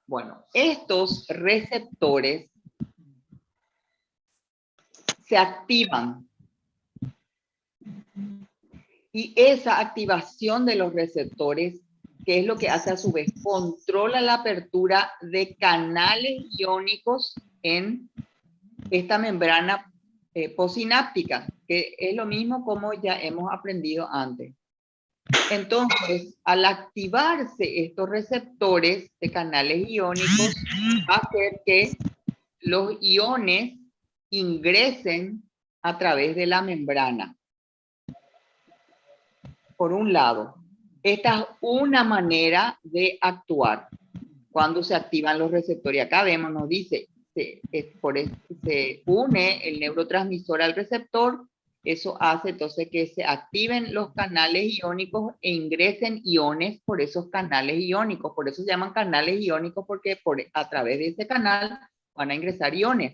Bueno, estos receptores se activan. Y esa activación de los receptores, que es lo que hace a su vez, controla la apertura de canales iónicos en esta membrana postsináptica, que es lo mismo como ya hemos aprendido antes. Entonces, al activarse estos receptores de canales iónicos, va a hacer que los iones ingresen a través de la membrana. Por un lado, esta es una manera de actuar cuando se activan los receptores. Acá vemos, nos dice, se une el neurotransmisor al receptor, eso hace entonces que se activen los canales iónicos e ingresen iones por esos canales iónicos. Por eso se llaman canales iónicos, porque a través de ese canal van a ingresar iones.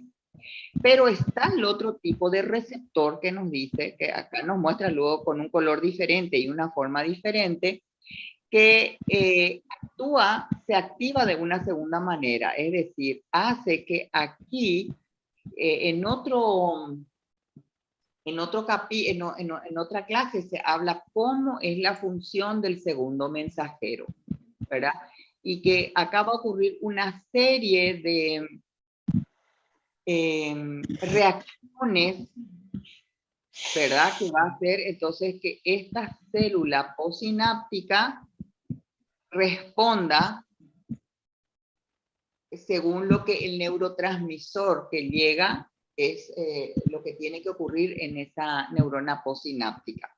Pero está el otro tipo de receptor que nos dice, que acá nos muestra luego con un color diferente y una forma diferente, que se activa de una segunda manera, es decir, hace que aquí, en otra clase se habla cómo es la función del segundo mensajero, ¿verdad? Y que acá va a ocurrir una serie de reacciones, ¿verdad? Que va a hacer entonces que esta célula postsináptica responda según lo que el neurotransmisor que llega es lo que tiene que ocurrir en esa neurona postsináptica.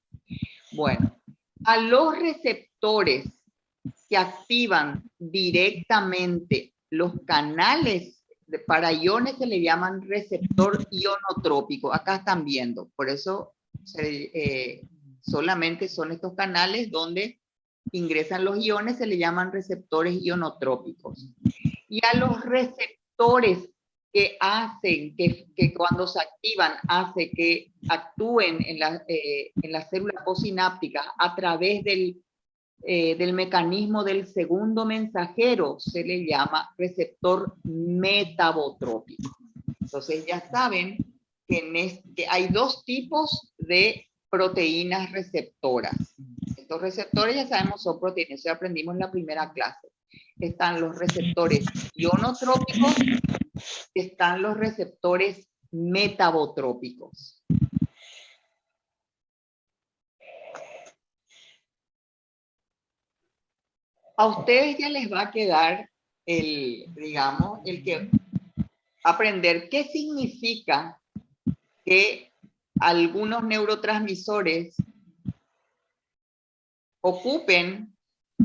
Bueno, a los receptores que activan directamente los canales para iones se le llaman receptor ionotrópico. Acá están viendo, por eso se solamente son estos canales donde ingresan los iones, se le llaman receptores ionotrópicos. Y a los receptores que hacen, que cuando se activan, hace que actúen en la célula posináptica a través del mecanismo del segundo mensajero, se le llama receptor metabotrópico. Entonces ya saben que hay dos tipos de proteínas receptoras. Estos receptores ya sabemos son proteínas, eso aprendimos en la primera clase. Están los receptores ionotrópicos, están los receptores metabotrópicos. A ustedes ya les va a quedar digamos, el que aprender qué significa que algunos neurotransmisores ocupen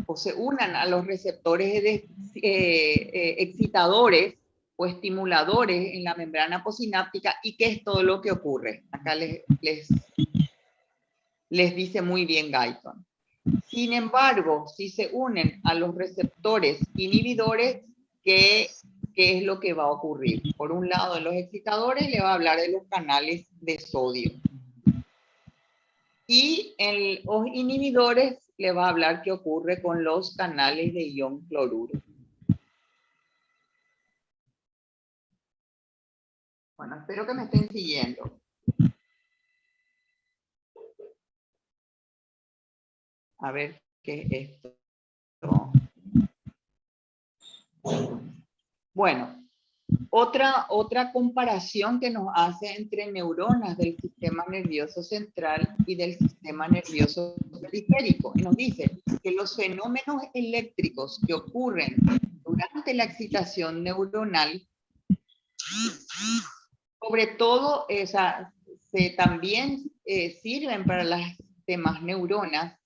o se unan a los receptores excitadores o estimuladores en la membrana posináptica y qué es todo lo que ocurre. Acá les dice muy bien Guyton. Sin embargo, si se unen a los receptores inhibidores, ¿qué es lo que va a ocurrir? Por un lado, en los excitadores le va a hablar de los canales de sodio. Y en los inhibidores le va a hablar qué ocurre con los canales de ion cloruro. Bueno, espero que me estén siguiendo. A ver qué es esto. Bueno, otra comparación que nos hace entre neuronas del sistema nervioso central y del sistema nervioso periférico. Y nos dice que los fenómenos eléctricos que ocurren durante la excitación neuronal, sobre todo, también sirven para las demás neuronas,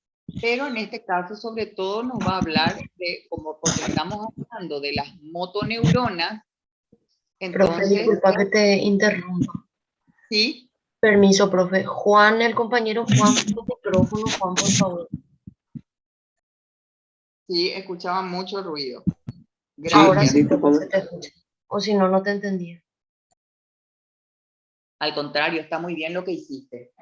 pero en este caso sobre todo nos va a hablar de, porque estamos hablando de las motoneuronas. Entonces, profe, disculpa que te interrumpa. Sí. Permiso, profe. Juan, el compañero Juan, tu micrófono, Juan, por favor. Sí, escuchaba mucho ruido. Gracias. Ahora sí, por se te escucha. O si no, no te entendía. Al contrario, está muy bien lo que hiciste.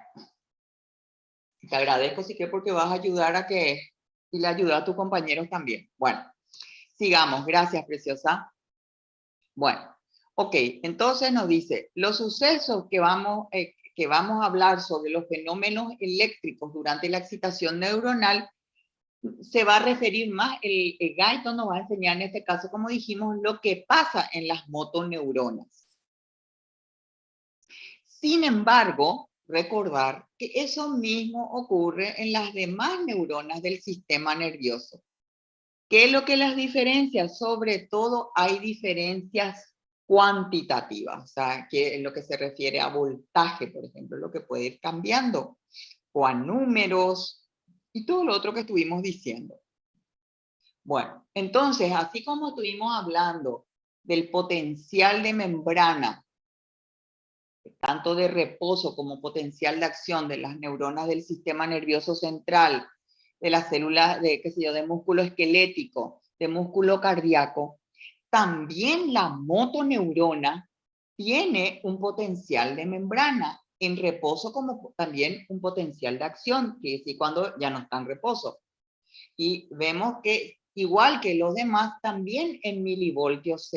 Te agradezco, sí que porque vas a ayudar y le ayuda a tus compañeros también. Bueno, sigamos. Gracias, preciosa. Bueno, ok. Entonces nos dice, los sucesos que vamos a hablar sobre los fenómenos eléctricos durante la excitación neuronal se va a referir más, el Guyton nos va a enseñar en este caso, como dijimos, lo que pasa en las motoneuronas. Sin embargo, recordar que eso mismo ocurre en las demás neuronas del sistema nervioso. ¿Qué es lo que las diferencia? Sobre todo hay diferencias cuantitativas, o sea, que en lo que se refiere a voltaje, por ejemplo, lo que puede ir cambiando, o a números, y todo lo otro que estuvimos diciendo. Bueno, entonces, así como estuvimos hablando del potencial de membrana, tanto de reposo como potencial de acción de las neuronas del sistema nervioso central, de las células de músculo esquelético, de músculo cardíaco, también la motoneurona tiene un potencial de membrana en reposo como también un potencial de acción, que es cuando ya no está en reposo. Y vemos que, igual que los demás, también en milivoltios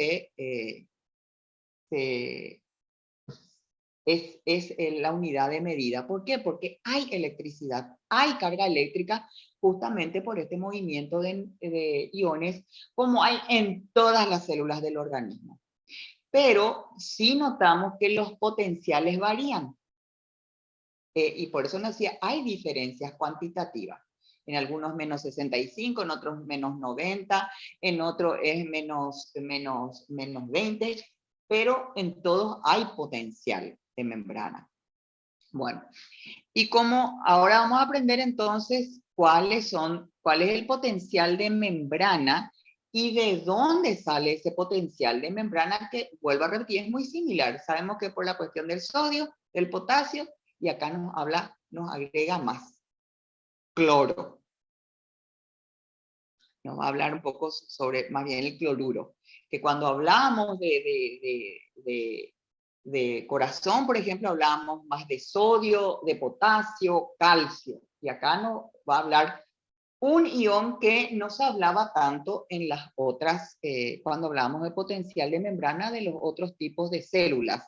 es la unidad de medida. ¿Por qué? Porque hay electricidad, hay carga eléctrica, justamente por este movimiento de iones, como hay en todas las células del organismo. Pero sí notamos que los potenciales varían. Y por eso nos decía, hay diferencias cuantitativas. En algunos menos 65, en otros menos 90, en otros es menos 20, pero en todos hay potencial de membrana. Bueno, y como ahora vamos a aprender entonces cuál es el potencial de membrana y de dónde sale ese potencial de membrana, que vuelvo a repetir, es muy similar. Sabemos que por la cuestión del sodio, del potasio, y acá nos agrega más. cloro. Nos va a hablar un poco sobre más bien el cloruro. Que cuando hablamos de corazón, por ejemplo, hablamos más de sodio, de potasio, calcio. Y acá nos va a hablar un ion que no se hablaba tanto en las otras, cuando hablábamos de potencial de membrana de los otros tipos de células,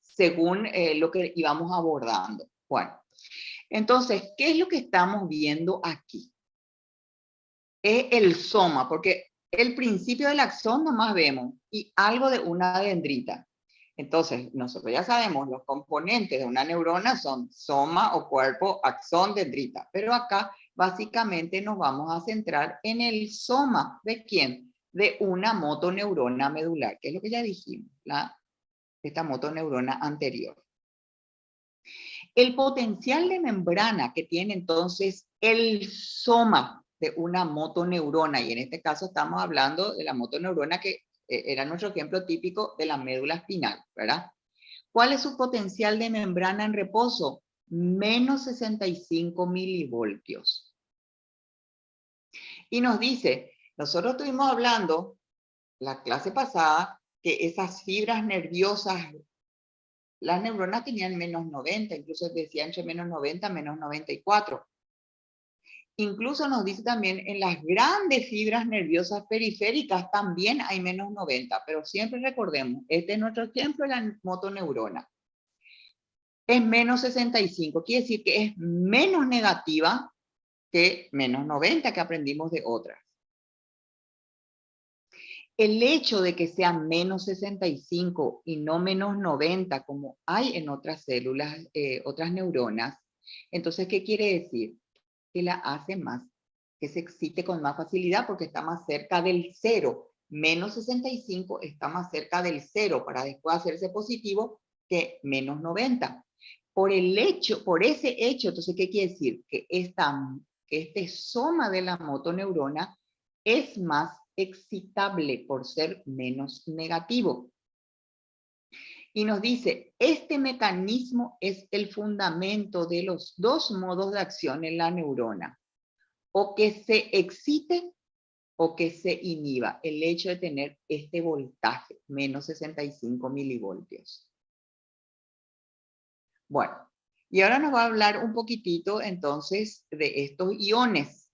según lo que íbamos abordando. Bueno, entonces, ¿qué es lo que estamos viendo aquí? Es el soma, porque el principio del axón nomás vemos, y algo de una dendrita. Entonces, nosotros ya sabemos, los componentes de una neurona son soma o cuerpo, axón, dendrita. Pero acá, básicamente, nos vamos a centrar en el soma. ¿De quién? De una motoneurona medular, que es lo que ya dijimos, esta motoneurona anterior. El potencial de membrana que tiene entonces el soma de una motoneurona, y en este caso estamos hablando de la motoneurona que era nuestro ejemplo típico de la médula espinal, ¿verdad? ¿Cuál es su potencial de membrana en reposo? Menos 65 milivoltios. Y nos dice, nosotros estuvimos hablando la clase pasada que esas fibras nerviosas, las neuronas tenían menos 90, incluso decía entre menos 90 y menos 94. Incluso nos dice también en las grandes fibras nerviosas periféricas también hay menos 90, pero siempre recordemos, este es nuestro ejemplo de la motoneurona. Es menos 65, quiere decir que es menos negativa que menos 90 que aprendimos de otras. El hecho de que sea menos 65 y no menos 90 como hay en otras células, otras neuronas, entonces, ¿qué quiere decir? Que la hace más, que se excite con más facilidad porque está más cerca del cero. Menos 65 está más cerca del cero para después hacerse positivo que menos 90. Por ese hecho, entonces, ¿qué quiere decir? Que este soma de la motoneurona es más excitable por ser menos negativo. Y nos dice, este mecanismo es el fundamento de los dos modos de acción en la neurona. O que se excite o que se inhiba. El hecho de tener este voltaje, menos 65 milivoltios. Bueno, y ahora nos va a hablar un poquitito entonces de estos iones,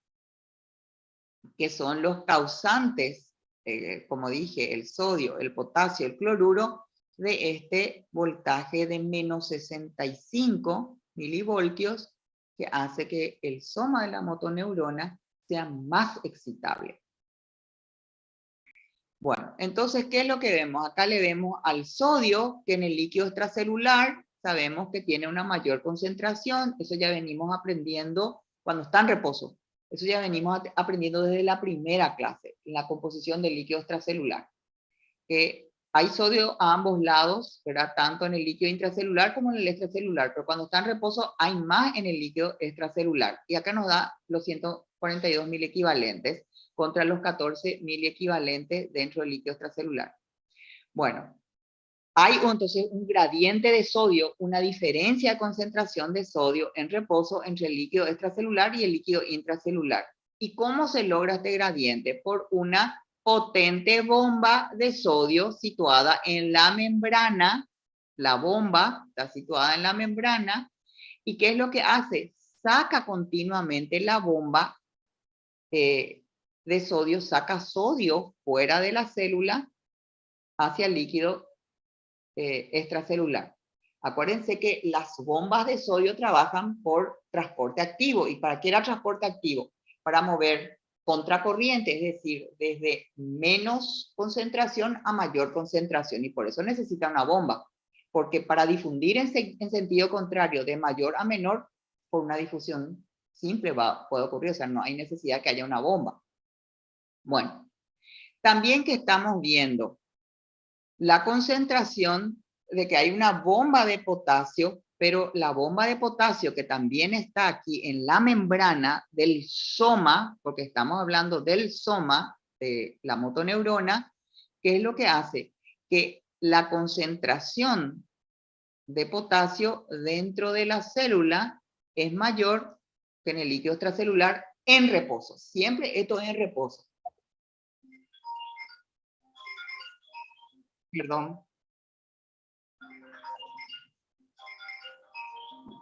que son los causantes, como dije, el sodio, el potasio, el cloruro, de este voltaje de menos 65 milivoltios, que hace que el soma de la motoneurona sea más excitable. Bueno, entonces, ¿qué es lo que vemos? Acá le vemos al sodio, que en el líquido extracelular sabemos que tiene una mayor concentración. Eso ya venimos aprendiendo cuando está en reposo. Eso ya venimos aprendiendo desde la primera clase, en la composición del líquido extracelular. Que hay sodio a ambos lados, ¿verdad? Tanto en el líquido intracelular como en el extracelular, pero cuando está en reposo hay más en el líquido extracelular. Y acá nos da los 142 mil equivalentes contra los 14 mil equivalentes dentro del líquido extracelular. Bueno, hay entonces un gradiente de sodio, una diferencia de concentración de sodio en reposo entre el líquido extracelular y el líquido intracelular. ¿Y cómo se logra este gradiente? Por una potente bomba de sodio situada en la membrana. La bomba está situada en la membrana. ¿Y qué es lo que hace? Saca continuamente la bomba de sodio, saca sodio fuera de la célula hacia el líquido extracelular. Acuérdense que las bombas de sodio trabajan por transporte activo. ¿Y para qué era transporte activo? Para mover contracorriente, es decir, desde menos concentración a mayor concentración. Y por eso necesita una bomba. Porque para difundir en sentido contrario, de mayor a menor, por una difusión simple puede ocurrir. O sea, no hay necesidad que haya una bomba. Bueno, también que estamos viendo la concentración de que hay una bomba de potasio, pero la bomba de potasio que también está aquí en la membrana del soma, porque estamos hablando del soma de la motoneurona, ¿qué es lo que hace? Que la concentración de potasio dentro de la célula es mayor que en el líquido extracelular en reposo. Siempre esto es en reposo. Perdón.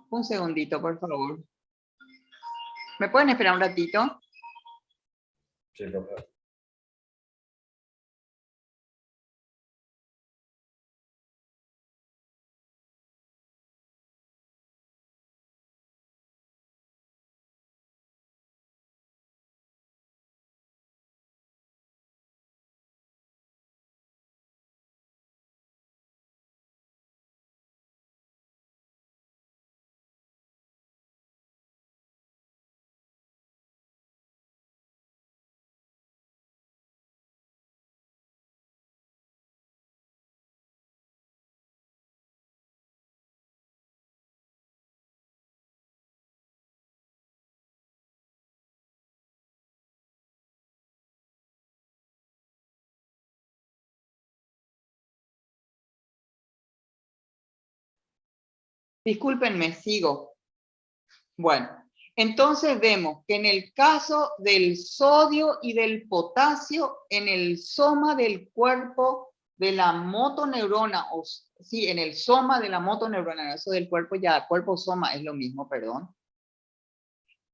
Un segundito, por favor. ¿Me pueden esperar un ratito? Sí, por favor. Discúlpenme, sigo. Bueno, entonces vemos que en el caso del sodio y del potasio, en el soma del cuerpo de la motoneurona, o sí, en el soma de la motoneurona, eso del cuerpo ya, cuerpo-soma es lo mismo, perdón.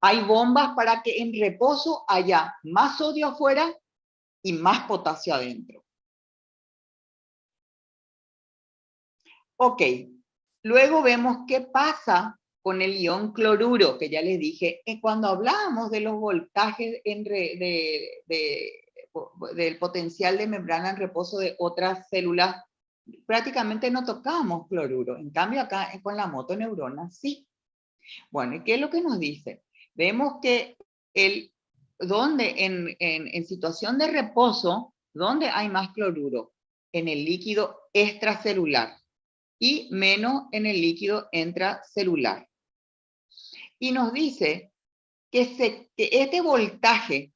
Hay bombas para que en reposo haya más sodio afuera y más potasio adentro. Ok, luego vemos qué pasa con el ion cloruro, que ya les dije, cuando hablábamos de los voltajes del potencial de membrana en reposo de otras células, prácticamente no tocábamos cloruro. En cambio acá con la motoneurona sí. Bueno, ¿y qué es lo que nos dice? Vemos que en situación de reposo, ¿dónde hay más cloruro? En el líquido extracelular y menos en el líquido intracelular. Y nos dice que este voltaje,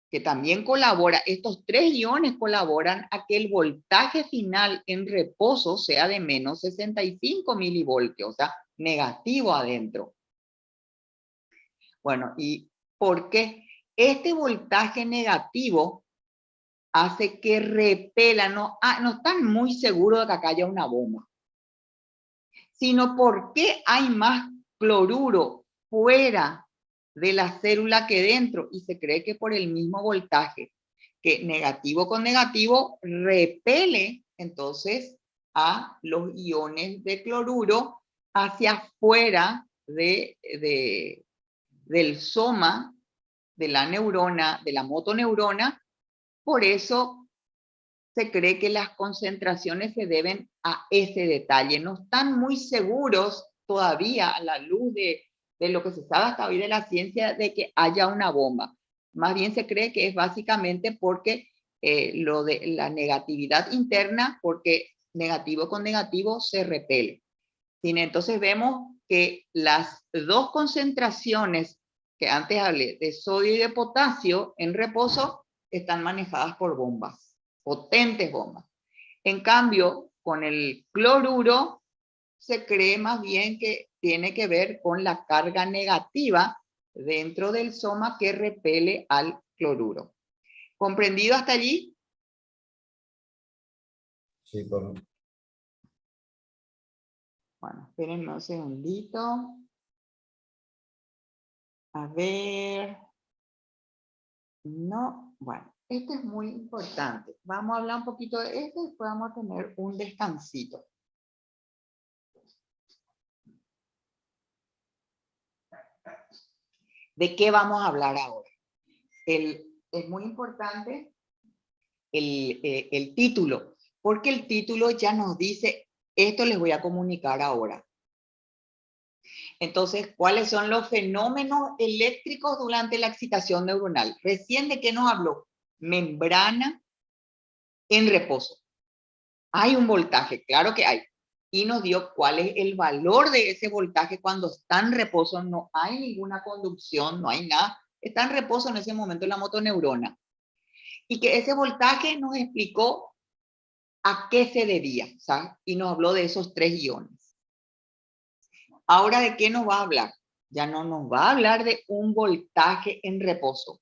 que también colabora, estos tres iones colaboran a que el voltaje final en reposo sea de menos 65 milivoltios, o sea, negativo adentro. Bueno, ¿y por qué? Este voltaje negativo hace que repela, no están muy seguros de que acá haya una bomba, sino porque hay más cloruro fuera de la célula que dentro, y se cree que por el mismo voltaje, que negativo con negativo repele entonces a los iones de cloruro hacia afuera del soma de la neurona, de la motoneurona. Por eso se cree que las concentraciones se deben a ese detalle. No están muy seguros todavía, a la luz de lo que se sabe hasta hoy de la ciencia, de que haya una bomba. Más bien se cree que es básicamente porque lo de la negatividad interna, porque negativo con negativo se repele. Entonces vemos que las dos concentraciones que antes hablé, de sodio y de potasio en reposo, están manejadas por bombas, potentes bombas. En cambio, con el cloruro se cree más bien que tiene que ver con la carga negativa dentro del soma que repele al cloruro. ¿Comprendido hasta allí? Sí, por favor. Bueno, espérenme un segundito. A ver. No, bueno, esto es muy importante. Vamos a hablar un poquito de esto y después vamos a tener un descansito. ¿De qué vamos a hablar ahora? Es muy importante el título, porque el título ya nos dice, esto les voy a comunicar ahora. Entonces, ¿cuáles son los fenómenos eléctricos durante la excitación neuronal? Recién de qué nos habló, membrana en reposo. Hay un voltaje, claro que hay. Y nos dio cuál es el valor de ese voltaje cuando está en reposo. No hay ninguna conducción, no hay nada. Está en reposo en ese momento la motoneurona. Y que ese voltaje nos explicó a qué se debía, ¿sabes? Y nos habló de esos tres iones. Ahora, ¿de qué nos va a hablar? Ya no nos va a hablar de un voltaje en reposo.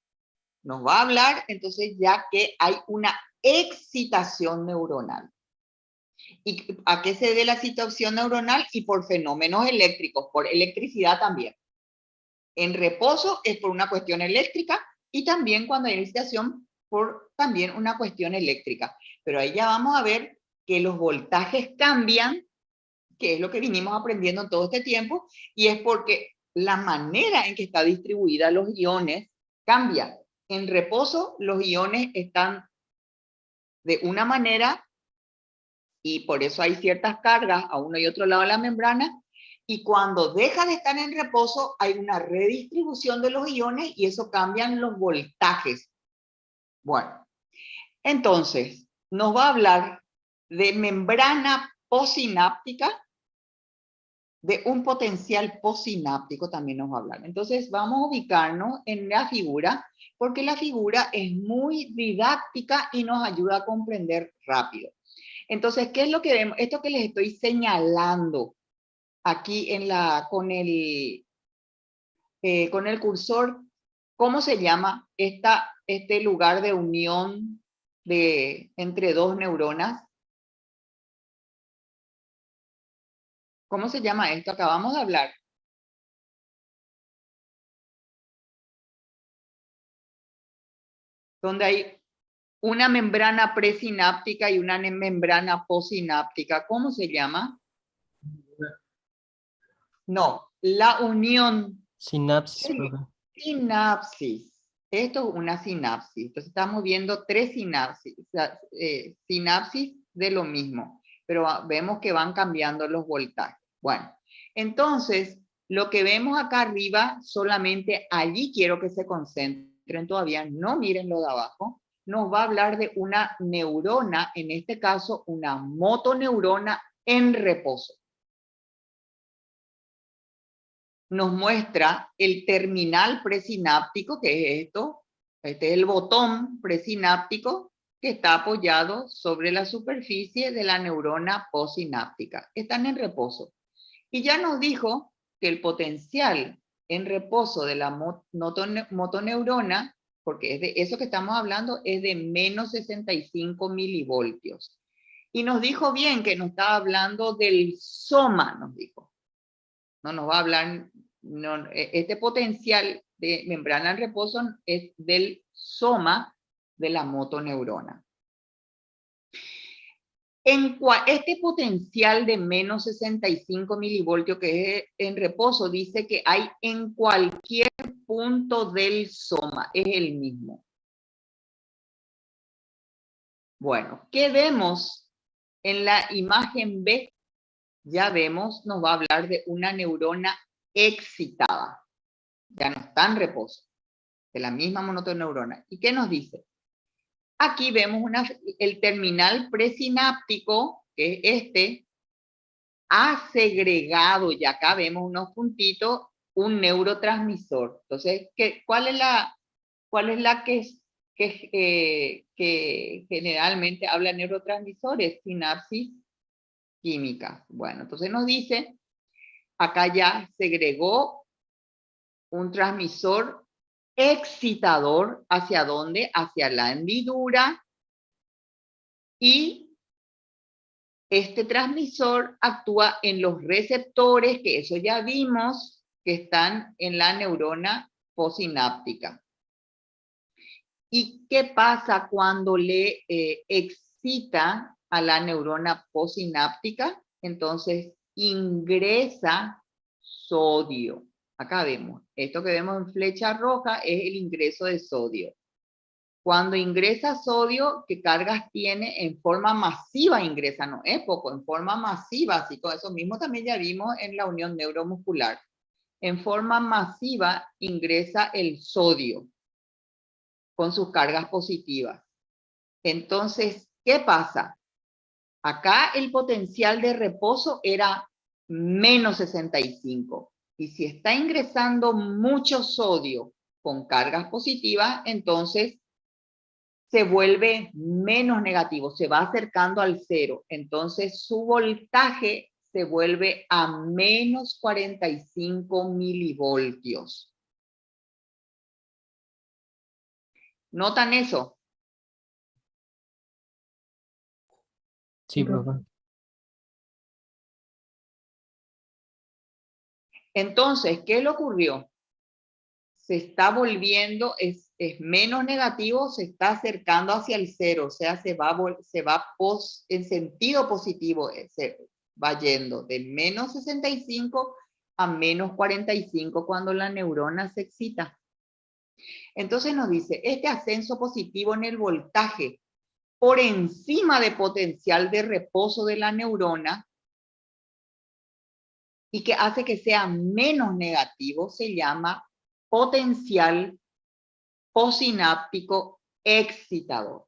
Nos va a hablar entonces ya que hay una excitación neuronal. ¿Y a qué se debe la excitación neuronal? Y por fenómenos eléctricos, por electricidad también. En reposo es por una cuestión eléctrica y también cuando hay excitación por también una cuestión eléctrica. Pero ahí ya vamos a ver que los voltajes cambian, que es lo que vinimos aprendiendo en todo este tiempo, y es porque la manera en que está distribuida los iones cambia. En reposo los iones están de una manera y por eso hay ciertas cargas a uno y otro lado de la membrana, y cuando deja de estar en reposo hay una redistribución de los iones y eso cambian los voltajes. Bueno, entonces nos va a hablar de membrana postsináptica, de un potencial postsináptico también nos va a hablar. Entonces vamos a ubicarnos en la figura, porque la figura es muy didáctica y nos ayuda a comprender rápido. Entonces, ¿qué es lo que vemos? Esto que les estoy señalando aquí en con el cursor, ¿cómo se llama este lugar de unión entre dos neuronas? ¿Cómo se llama esto? Acabamos de hablar. Donde hay una membrana presináptica y una membrana postsináptica. ¿Cómo se llama? No, la unión. Sinapsis, profe. Sinapsis. Esto es una sinapsis. Entonces estamos viendo tres sinapsis, sinapsis de lo mismo, pero vemos que van cambiando los voltajes. Bueno, entonces lo que vemos acá arriba, solamente allí quiero que se concentren todavía, no miren lo de abajo, nos va a hablar de una neurona, en este caso una motoneurona en reposo. Nos muestra el terminal presináptico, que es esto. Este es el botón presináptico que está apoyado sobre la superficie de la neurona postsináptica. Están en reposo. Y ya nos dijo que el potencial en reposo de la motoneurona, porque es de eso que estamos hablando, es de menos 65 milivoltios. Y nos dijo bien que nos estaba hablando del soma, nos dijo. No nos va a hablar, no, este potencial de membrana en reposo es del soma de la motoneurona. Este potencial de menos 65 milivoltios que es en reposo dice que hay en cualquier punto del soma, es el mismo. Bueno, ¿qué vemos en la imagen B? Ya vemos, nos va a hablar de una neurona excitada. Ya no está en reposo, de la misma motoneurona. ¿Y qué nos dice? Aquí vemos el terminal presináptico, que es este, ha segregado, y acá vemos unos puntitos, un neurotransmisor. Entonces, ¿cuál es la que generalmente habla de neurotransmisores? Sinapsis química. Bueno, entonces nos dice, acá ya segregó un transmisor excitador, ¿hacia dónde? Hacia la hendidura, y este transmisor actúa en los receptores, que eso ya vimos, que están en la neurona postsináptica. ¿Y qué pasa cuando le excita a la neurona postsináptica? Entonces ingresa sodio. Acá vemos, esto que vemos en flecha roja es el ingreso de sodio. Cuando ingresa sodio, ¿qué cargas tiene? En forma masiva ingresa, no es poco, en forma masiva, así con eso mismo también ya vimos en la unión neuromuscular. En forma masiva ingresa el sodio con sus cargas positivas. Entonces, ¿qué pasa? Acá el potencial de reposo era menos 65. Y si está ingresando mucho sodio con cargas positivas, entonces se vuelve menos negativo, se va acercando al cero. Entonces su voltaje se vuelve a menos 45 milivoltios. ¿Notan eso? Sí, profe. Entonces, ¿qué le ocurrió? Se está volviendo, es menos negativo, se está acercando hacia el cero, o sea, se va en sentido positivo, se va yendo de menos 65 a menos 45 cuando la neurona se excita. Entonces nos dice, este ascenso positivo en el voltaje por encima de potencial de reposo de la neurona y que hace que sea menos negativo, se llama potencial postsináptico excitador.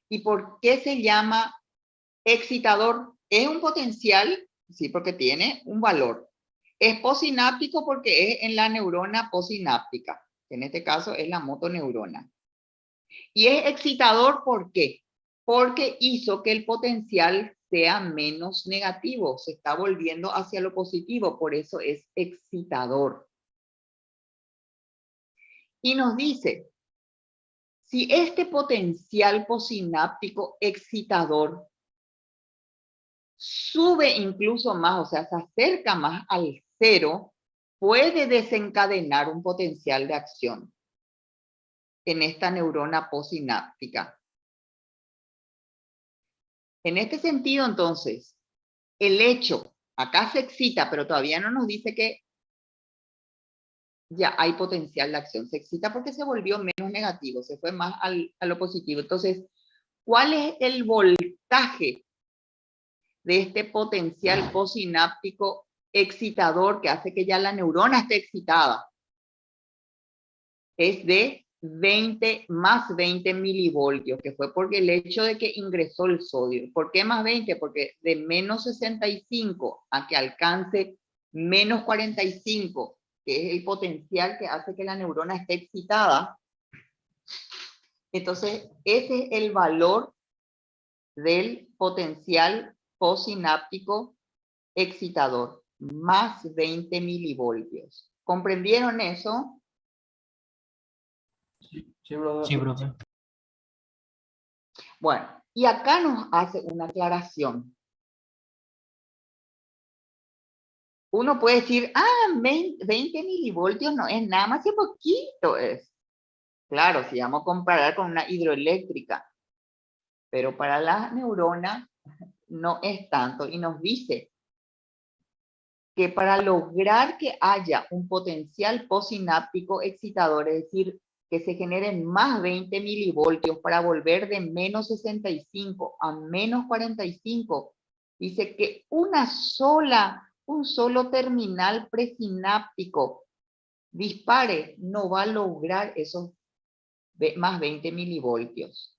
¿Y por qué se llama excitador? Es un potencial, sí, porque tiene un valor. Es postsináptico porque es en la neurona postsináptica, que en este caso es la motoneurona. Y es excitador, ¿por qué? Porque hizo que el potencial sea menos negativo, se está volviendo hacia lo positivo, por eso es excitador. Y nos dice, si este potencial postsináptico excitador sube incluso más, o sea, se acerca más al cero, puede desencadenar un potencial de acción en esta neurona postsináptica. En este sentido, entonces, el hecho, acá se excita, pero todavía no nos dice que ya hay potencial de acción. Se excita porque se volvió menos negativo, se fue más a lo positivo. Entonces, ¿cuál es el voltaje de este potencial postsináptico excitador que hace que ya la neurona esté excitada? Es de 20 más 20 milivoltios, que fue porque el hecho de que ingresó el sodio. ¿Por qué más 20? Porque de menos 65 a que alcance menos 45, que es el potencial que hace que la neurona esté excitada. Entonces, ese es el valor del potencial postsináptico excitador, más 20 milivoltios. ¿Comprendieron eso? Sí, profe. Sí, profe. Bueno, y acá nos hace una aclaración. Uno puede decir, 20 milivoltios no es nada más que poquito es. Claro, si vamos a comparar con una hidroeléctrica, pero para la neurona no es tanto. Y nos dice que para lograr que haya un potencial postsináptico excitador, es decir, que se generen más 20 milivoltios para volver de menos 65 a menos 45, dice que un solo terminal presináptico dispare no va a lograr esos más 20 milivoltios.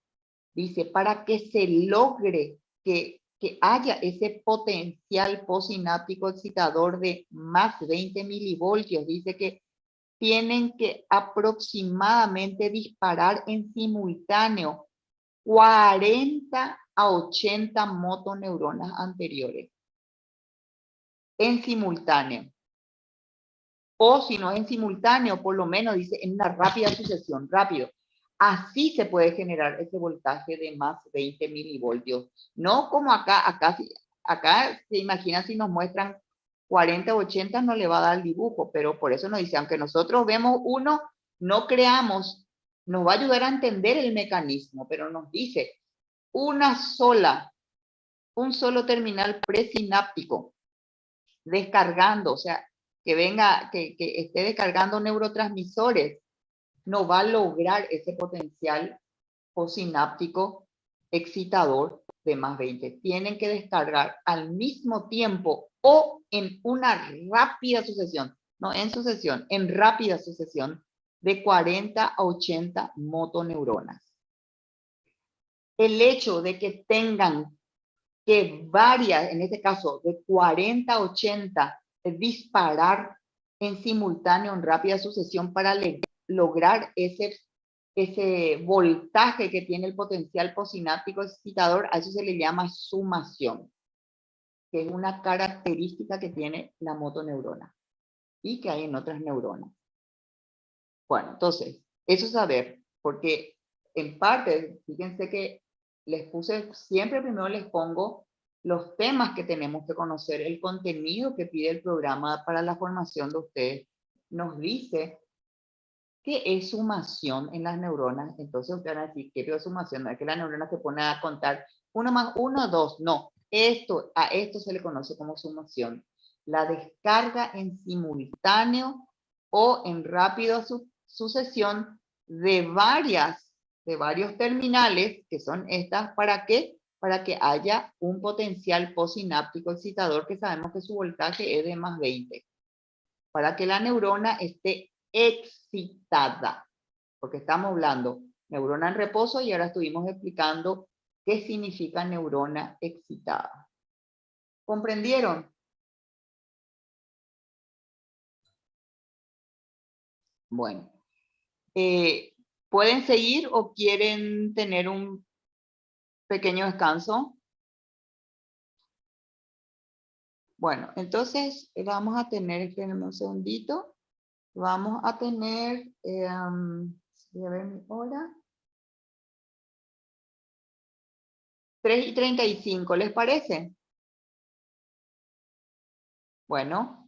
Dice, para que se logre que haya ese potencial postsináptico excitador de más 20 milivoltios, dice que tienen que aproximadamente disparar en simultáneo 40 a 80 motoneuronas anteriores. En simultáneo. O si no es en simultáneo, por lo menos dice en una rápida sucesión, rápido. Así se puede generar ese voltaje de más 20 milivoltios. No como acá se imagina si nos muestran 40 o 80 no le va a dar el dibujo, pero por eso nos dice, aunque nosotros vemos uno, no creamos, nos va a ayudar a entender el mecanismo, pero nos dice un solo terminal presináptico descargando, o sea, que esté descargando neurotransmisores, no va a lograr ese potencial postsináptico excitador de más 20. Tienen que descargar al mismo tiempo o en una rápida sucesión, no en sucesión, en rápida sucesión de 40 a 80 motoneuronas. El hecho de que tengan que varias, en este caso de 40 a 80, disparar en simultáneo en rápida sucesión para lograr ese ese voltaje que tiene el potencial posináptico excitador, a eso se le llama sumación, que es una característica que tiene la motoneurona y que hay en otras neuronas. Bueno, entonces, eso saber, porque en parte, fíjense que les puse, siempre primero les pongo los temas que tenemos que conocer, el contenido que pide el programa para la formación de ustedes. Nos dice qué es sumación en las neuronas. Entonces ustedes van a decir, ¿qué es sumación? No es que la neurona se pone a contar 1 más 1, 2. No, a esto se le conoce como sumación. La descarga en simultáneo o en rápida sucesión de varios terminales, que son estas, ¿para qué? Para que haya un potencial posináptico excitador, que sabemos que su voltaje es de más 20. Para que la neurona esté excitada, porque estamos hablando neurona en reposo y ahora estuvimos explicando qué significa neurona excitada. ¿Comprendieron? Bueno, ¿pueden seguir o quieren tener un pequeño descanso? Bueno, entonces vamos a tener, espérenme un segundito, vamos a tener, voy a ver mi hora, 3:35, ¿les parece? Bueno,